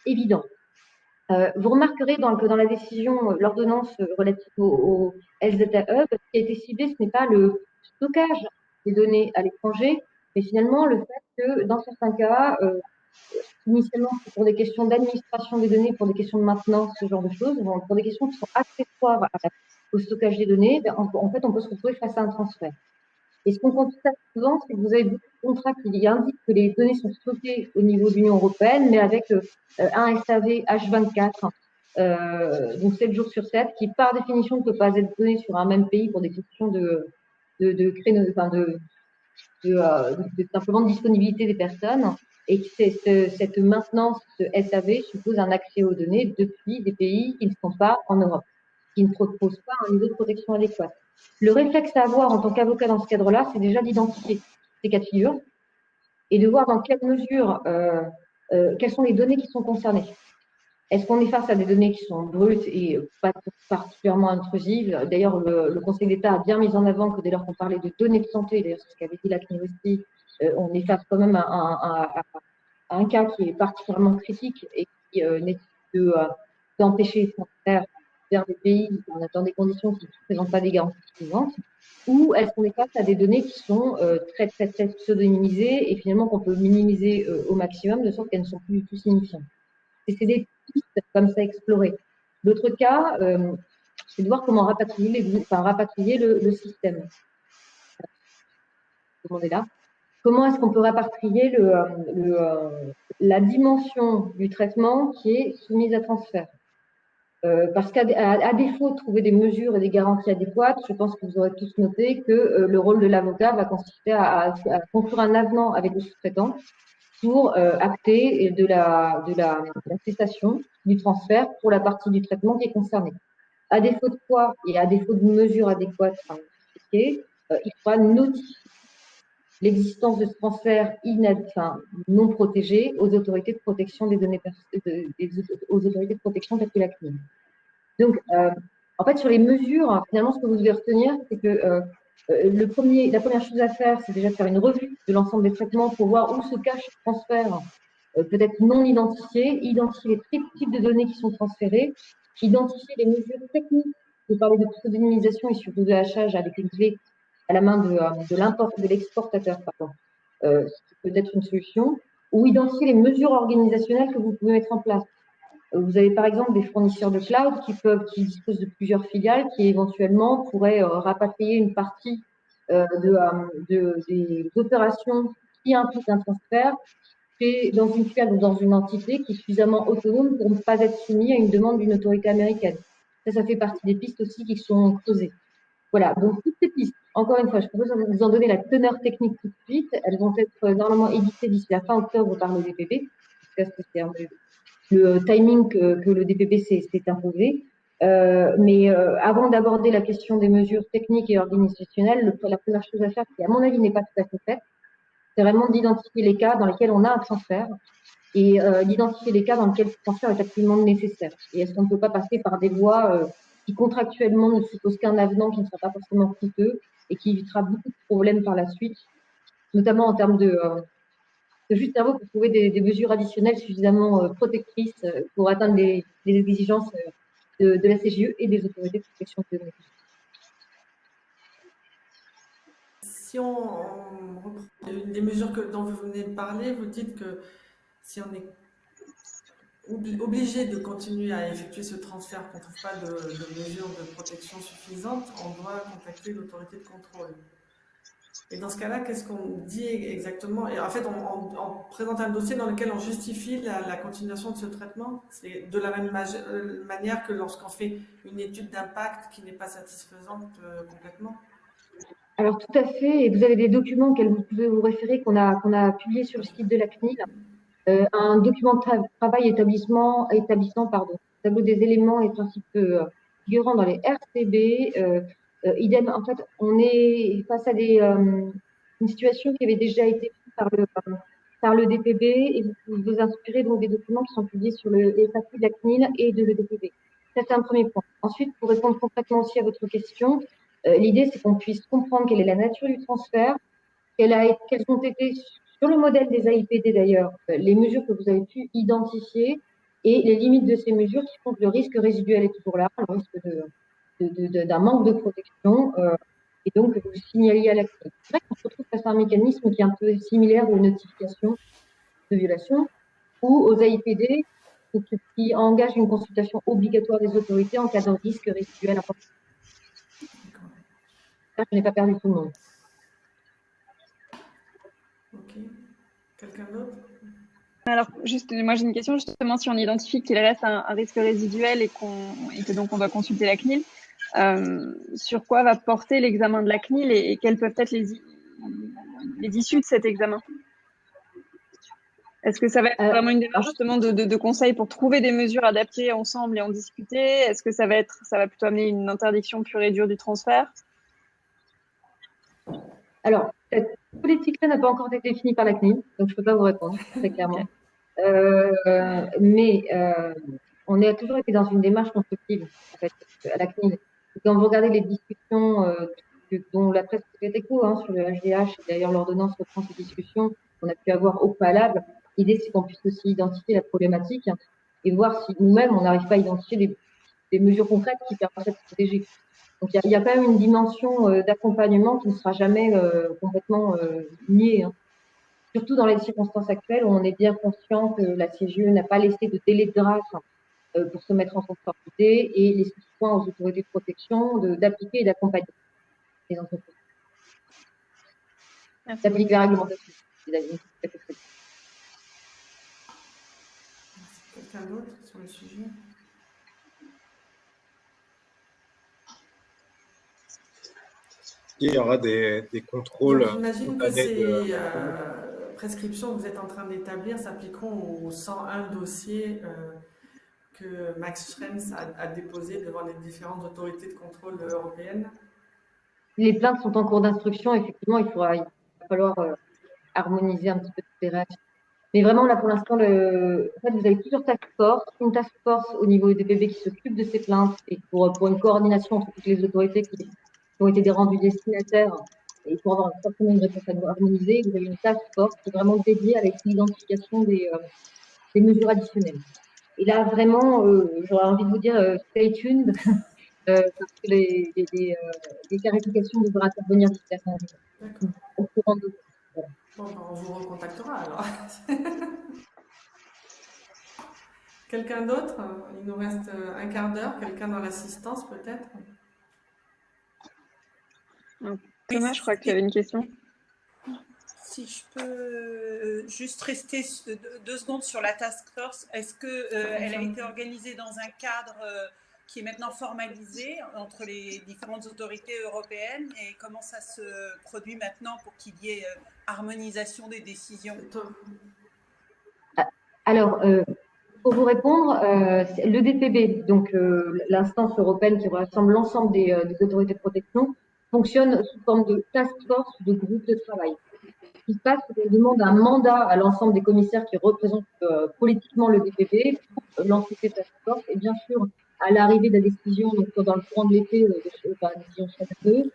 évident. Vous remarquerez que dans la décision, l'ordonnance relative au Health Data Hub, ce qui a été ciblé, ce n'est pas le stockage des données à l'étranger, mais finalement le fait que dans certains cas, initialement c'est pour des questions d'administration des données, pour des questions de maintenance, ce genre de choses, pour des questions qui sont accessoires au stockage des données, en fait on peut se retrouver face à un transfert. Et ce qu'on constate souvent, c'est que vous avez beaucoup de contrats qui indiquent que les données sont stockées au niveau de l'Union européenne, mais avec un SAV H24, donc 7 jours sur 7, qui par définition ne peut pas être donné sur un même pays pour des questions simplement de disponibilité des personnes. Et cette maintenance de SAV suppose un accès aux données depuis des pays qui ne sont pas en Europe, qui ne proposent pas un niveau de protection adéquat. Le réflexe à avoir en tant qu'avocat dans ce cadre-là, c'est déjà d'identifier ces cas de figure et de voir dans quelle mesure, quelles sont les données qui sont concernées. Est-ce qu'on est face à des données qui sont brutes et pas particulièrement intrusives? D'ailleurs, le Conseil d'État a bien mis en avant que dès lors qu'on parlait de données de santé, d'ailleurs c'est ce qu'avait dit la CNIL aussi, on est face quand même à un cas qui est particulièrement critique et qui nécessite d'empêcher les transferts vers des pays dans des conditions qui ne présentent pas des garanties suffisantes, ou est-ce qu'on est face à des données qui sont très pseudonymisées et finalement qu'on peut minimiser au maximum de sorte qu'elles ne sont plus du tout signifiantes. Et c'est des pistes comme ça explorées. L'autre cas, c'est de voir comment rapatrier le système. Comment on est là? Comment est-ce qu'on peut rapatrier la dimension du traitement qui est soumise à transfert? Parce qu'à défaut de trouver des mesures et des garanties adéquates, je pense que vous aurez tous noté que le rôle de l'avocat va consister à conclure un avenant avec le sous-traitant pour acter de la cessation du transfert pour la partie du traitement qui est concernée. À défaut de quoi et à défaut de mesures adéquates, il faudra notifier l'existence de ce transfert non protégé aux autorités de protection des données aux autorités de protection telles que la CNIL. Donc, en fait, sur les mesures, finalement, ce que vous devez retenir, c'est que la première chose à faire, c'est déjà de faire une revue de l'ensemble des traitements pour voir où se cache le transfert, peut-être non identifié, identifier les types de données qui sont transférées, identifier les mesures techniques. Je parlais de pseudonymisation et surtout de hachage avec une clé à la main de l'exportateur, c'est peut-être une solution, ou identifier les mesures organisationnelles que vous pouvez mettre en place. Vous avez par exemple des fournisseurs de cloud qui disposent de plusieurs filiales qui éventuellement pourraient rapatrier une partie des opérations qui impliquent un transfert dans une filiale ou dans une entité qui est suffisamment autonome pour ne pas être soumis à une demande d'une autorité américaine. Ça fait partie des pistes aussi qui sont creusées. Voilà, donc toutes ces pistes, encore une fois, je propose de vous en donner la teneur technique tout de suite. Elles vont être normalement éditées d'ici la fin octobre par le DPP. C'est le timing que le DPP s'est imposé. Mais avant d'aborder la question des mesures techniques et organisationnelles, la première chose à faire, qui à mon avis n'est pas tout à fait faite, c'est vraiment d'identifier les cas dans lesquels on a un transfert et d'identifier les cas dans lesquels ce transfert est absolument nécessaire. Et est-ce qu'on ne peut pas passer par des voies qui contractuellement ne supposent qu'un avenant qui ne sera pas forcément coûteux et qui évitera beaucoup de problèmes par la suite, notamment en termes de juste cerveau pour trouver des mesures additionnelles suffisamment protectrices pour atteindre les exigences de la CGE et des autorités de protection de données. Si on reprend les mesures dont vous venez de parler, vous dites que si on est obligé de continuer à effectuer ce transfert, qu'on ne trouve pas de mesures de protection suffisantes, on doit contacter l'autorité de contrôle. Et dans ce cas-là, qu'est-ce qu'on dit exactement? Et en fait, on présente un dossier dans lequel on justifie la continuation de ce traitement. C'est de la même manière que lorsqu'on fait une étude d'impact qui n'est pas satisfaisante complètement. Alors tout à fait, et vous avez des documents auxquels vous pouvez vous référer qu'on a publiés sur le site de la CNIL. Un document de travail établissant tableau des éléments et principes figurant dans les RCB. Idem, en fait, on est face à une situation qui avait déjà été prise par le DPB et vous pouvez vous inspirer donc des documents qui sont publiés sur les statuts de la CNIL et de le DPB. Ça, c'est un premier point. Ensuite, pour répondre concrètement aussi à votre question, l'idée, c'est qu'on puisse comprendre quelle est la nature du transfert, quelles ont été, sur le modèle des AIPD d'ailleurs, les mesures que vous avez pu identifier et les limites de ces mesures qui font que le risque résiduel est toujours là, le risque d'un manque de protection, et donc que vous signaliez à la CNIL. C'est vrai qu'on se retrouve face à un mécanisme qui est un peu similaire aux notifications de violation ou aux AIPD qui engagent une consultation obligatoire des autorités en cas de risque résiduel important. Je n'ai pas perdu tout le monde. Ok. Quelqu'un d'autre? Alors, juste, moi j'ai une question, justement, si on identifie qu'il reste un risque résiduel et que donc on doit consulter la CNIL, sur quoi va porter l'examen de la CNIL et quelles peuvent être les issues de cet examen? Est-ce que ça va être vraiment une démarche justement de conseil pour trouver des mesures adaptées ensemble et en discuter? Est-ce que ça va plutôt amener une interdiction pure et dure du transfert? Alors, cette politique-là n'a pas encore été définie par la CNIL, donc je ne peux pas vous répondre très clairement. Mais on a toujours été dans une démarche constructive en fait, à la CNIL. Et quand vous regardez les discussions dont la presse fait écho sur le HDH, et d'ailleurs l'ordonnance reprend ces discussions qu'on a pu avoir au préalable, l'idée c'est qu'on puisse aussi identifier la problématique et voir si nous-mêmes on n'arrive pas à identifier des mesures concrètes qui permettraient de se protéger. Donc il y a quand même une dimension d'accompagnement qui ne sera jamais complètement niée. Surtout dans les circonstances actuelles où on est bien conscient que la CGE n'a pas laissé de délai de grâce pour se mettre en conformité et les soins aux autorités de protection d'appliquer et d'accompagner les entreprises. D'appliquer la réglementation. Quelqu'un d'autre sur le sujet? Il y aura des contrôles. J'imagine que ces prescriptions que vous êtes en train d'établir s'appliqueront aux 101 dossiers que Max Schrems a déposés devant les différentes autorités de contrôle européennes. Les plaintes sont en cours d'instruction. Effectivement, il va falloir harmoniser un petit peu toutes les réactions. Mais vraiment, là, pour l'instant, en fait, vous avez plusieurs task force, une task force au niveau des DPB qui s'occupe de ces plaintes et pour une coordination entre toutes les autorités qui ont été des rendus destinataires et pour avoir forcément une réponse harmonisée, vous avez une task force qui est vraiment dédiée avec l'identification des mesures additionnelles. Et là, vraiment, j'aurais envie de vous dire, stay tuned, parce que les clarifications devraient intervenir d'ici la fin de l'année. Au courant de Bon, on vous recontactera alors. Quelqu'un d'autre? Il nous reste un quart d'heure. Quelqu'un dans l'assistance peut-être? Thomas, je crois que tu avais une question. Si je peux juste rester 2 secondes sur la task force, est-ce qu'elle a été organisée dans un cadre qui est maintenant formalisé entre les différentes autorités européennes et comment ça se produit maintenant pour qu'il y ait harmonisation des décisions? Alors, pour vous répondre, le DPB, donc l'instance européenne qui rassemble l'ensemble des autorités de protection, fonctionne sous forme de task force, de groupe de travail. Ce qui se passe, c'est qu'on demande un mandat à l'ensemble des commissaires qui représentent politiquement le DPB pour lancer ces task force. Et bien sûr, à l'arrivée de la décision, donc dans le courant de l'été, la décision CHEMS2,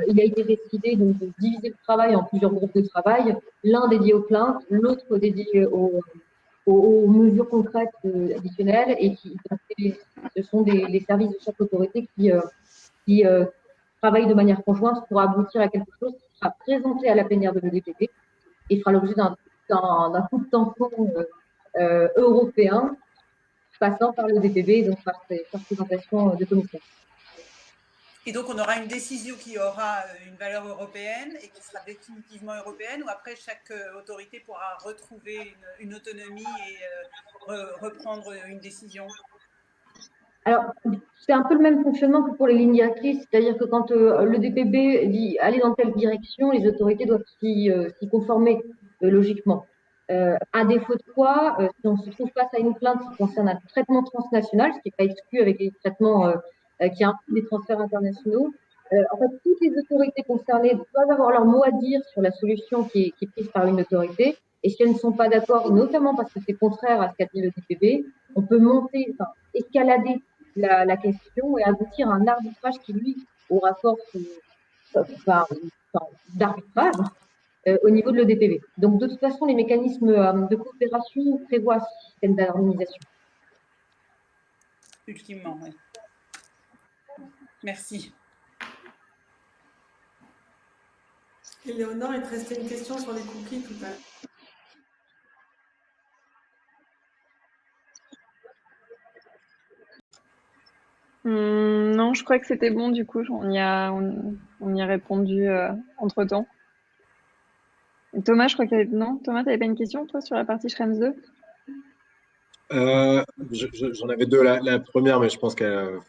il a été décidé donc, de diviser le travail en plusieurs groupes de travail, l'un dédié aux plaintes, l'autre dédié aux mesures concrètes additionnelles et ce sont les services de chaque autorité qui travaillent de manière conjointe pour aboutir à quelque chose qui sera présenté à la plénière de l'EDPB et fera l'objet d'un coup de tampon européen passant par l'EDPB, donc par ces présentations de commissaires. Et donc, on aura une décision qui aura une valeur européenne et qui sera définitivement européenne, ou après, chaque autorité pourra retrouver une autonomie et reprendre une décision? Alors, c'est un peu le même fonctionnement que pour les lignes directrices, c'est-à-dire que quand le DPB dit aller dans telle direction, les autorités doivent s'y conformer logiquement. À défaut de quoi, si on se trouve face à une plainte qui concerne un traitement transnational, ce qui n'est pas exclu avec les traitements qui incluent des transferts internationaux, en fait, toutes les autorités concernées doivent avoir leur mot à dire sur la solution qui est prise par une autorité. Et si elles ne sont pas d'accord, notamment parce que c'est contraire à ce qu'a dit le DPB, on peut escalader la question et aboutir à un arbitrage qui, lui, aura force d'arbitrage au niveau de l'EDPB. Donc, de toute façon, les mécanismes de coopération prévoient ce système d'harmonisation. Ultimement, oui. Merci. Éléonore, il te restait une question sur les cookies tout à l'heure. Non, je crois que c'était bon, du coup, on y a répondu entre-temps. Thomas, je crois que non, Thomas, tu n'avais pas une question, toi, sur la partie Schrems 2? J'en avais deux. La première, mais je pense qu'elle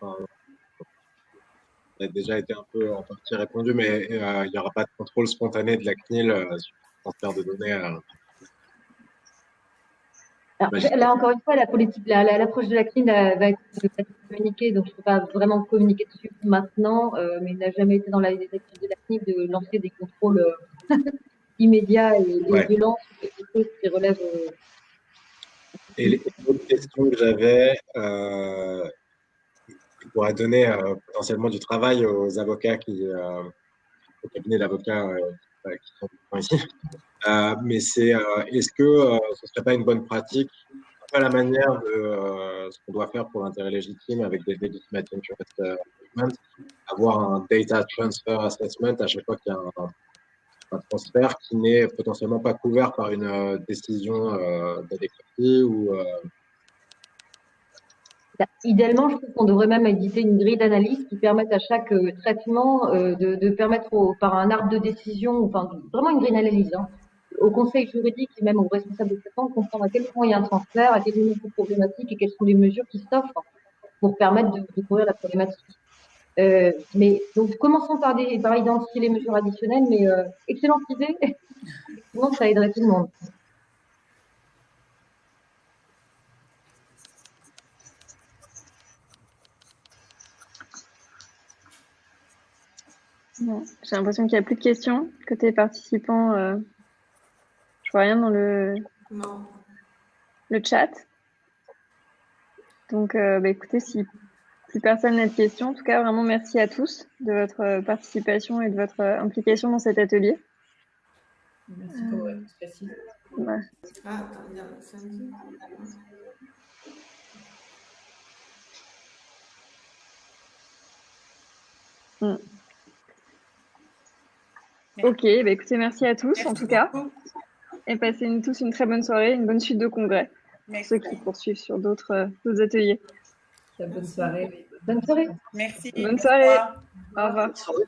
a déjà été un peu en partie répondue, mais il n'y aura pas de contrôle spontané de la CNIL sur le transfert de données. Alors, là, encore une fois, la politique, l'approche de la CNIL va être communiquée, donc je ne peux pas vraiment communiquer dessus maintenant, mais il n'a jamais été dans les activités de la CNIL de lancer des contrôles immédiats et violents sur quelque chose qui relève. Et l'autre question que j'avais, qui pourrait donner potentiellement du travail aux avocats au cabinet d'avocats qui sont ici. Mais c'est est-ce que ce ne serait pas une bonne pratique, pas la manière de ce qu'on doit faire pour l'intérêt légitime avec des legitimate interest agreements, avoir un data transfer assessment à chaque fois qu'il y a un transfert qui n'est potentiellement pas couvert par une décision d'adéquacy ou Idéalement, je trouve qu'on devrait même éditer une grille d'analyse qui permette à chaque traitement de permettre par un arbre de décision, enfin vraiment une grille d'analyse, hein, au conseil juridique et même aux responsables de traitement, de comprendre à quel point il y a un transfert, à quel niveau c'est problématique et quelles sont les mesures qui s'offrent pour permettre de couvrir la problématique. Mais donc commençons par identifier les mesures additionnelles, mais excellente idée. Effectivement, ça aiderait tout le monde. Bon, j'ai l'impression qu'il n'y a plus de questions côté participants. Je vois rien dans le chat. Donc, écoutez, si plus personne n'a de questions, en tout cas, vraiment merci à tous de votre participation et de votre implication dans cet atelier. Merci pour votre expertise. Ouais. Ah, attends, il y a samedi. Ok, écoutez, merci à tous en tout cas. Et passez tous une très bonne soirée, une bonne suite de congrès. Pour ceux qui poursuivent sur d'autres ateliers. Bonne soirée. Bonne soirée. Merci. Bonne soirée. Au revoir. Au revoir. Bonne soirée.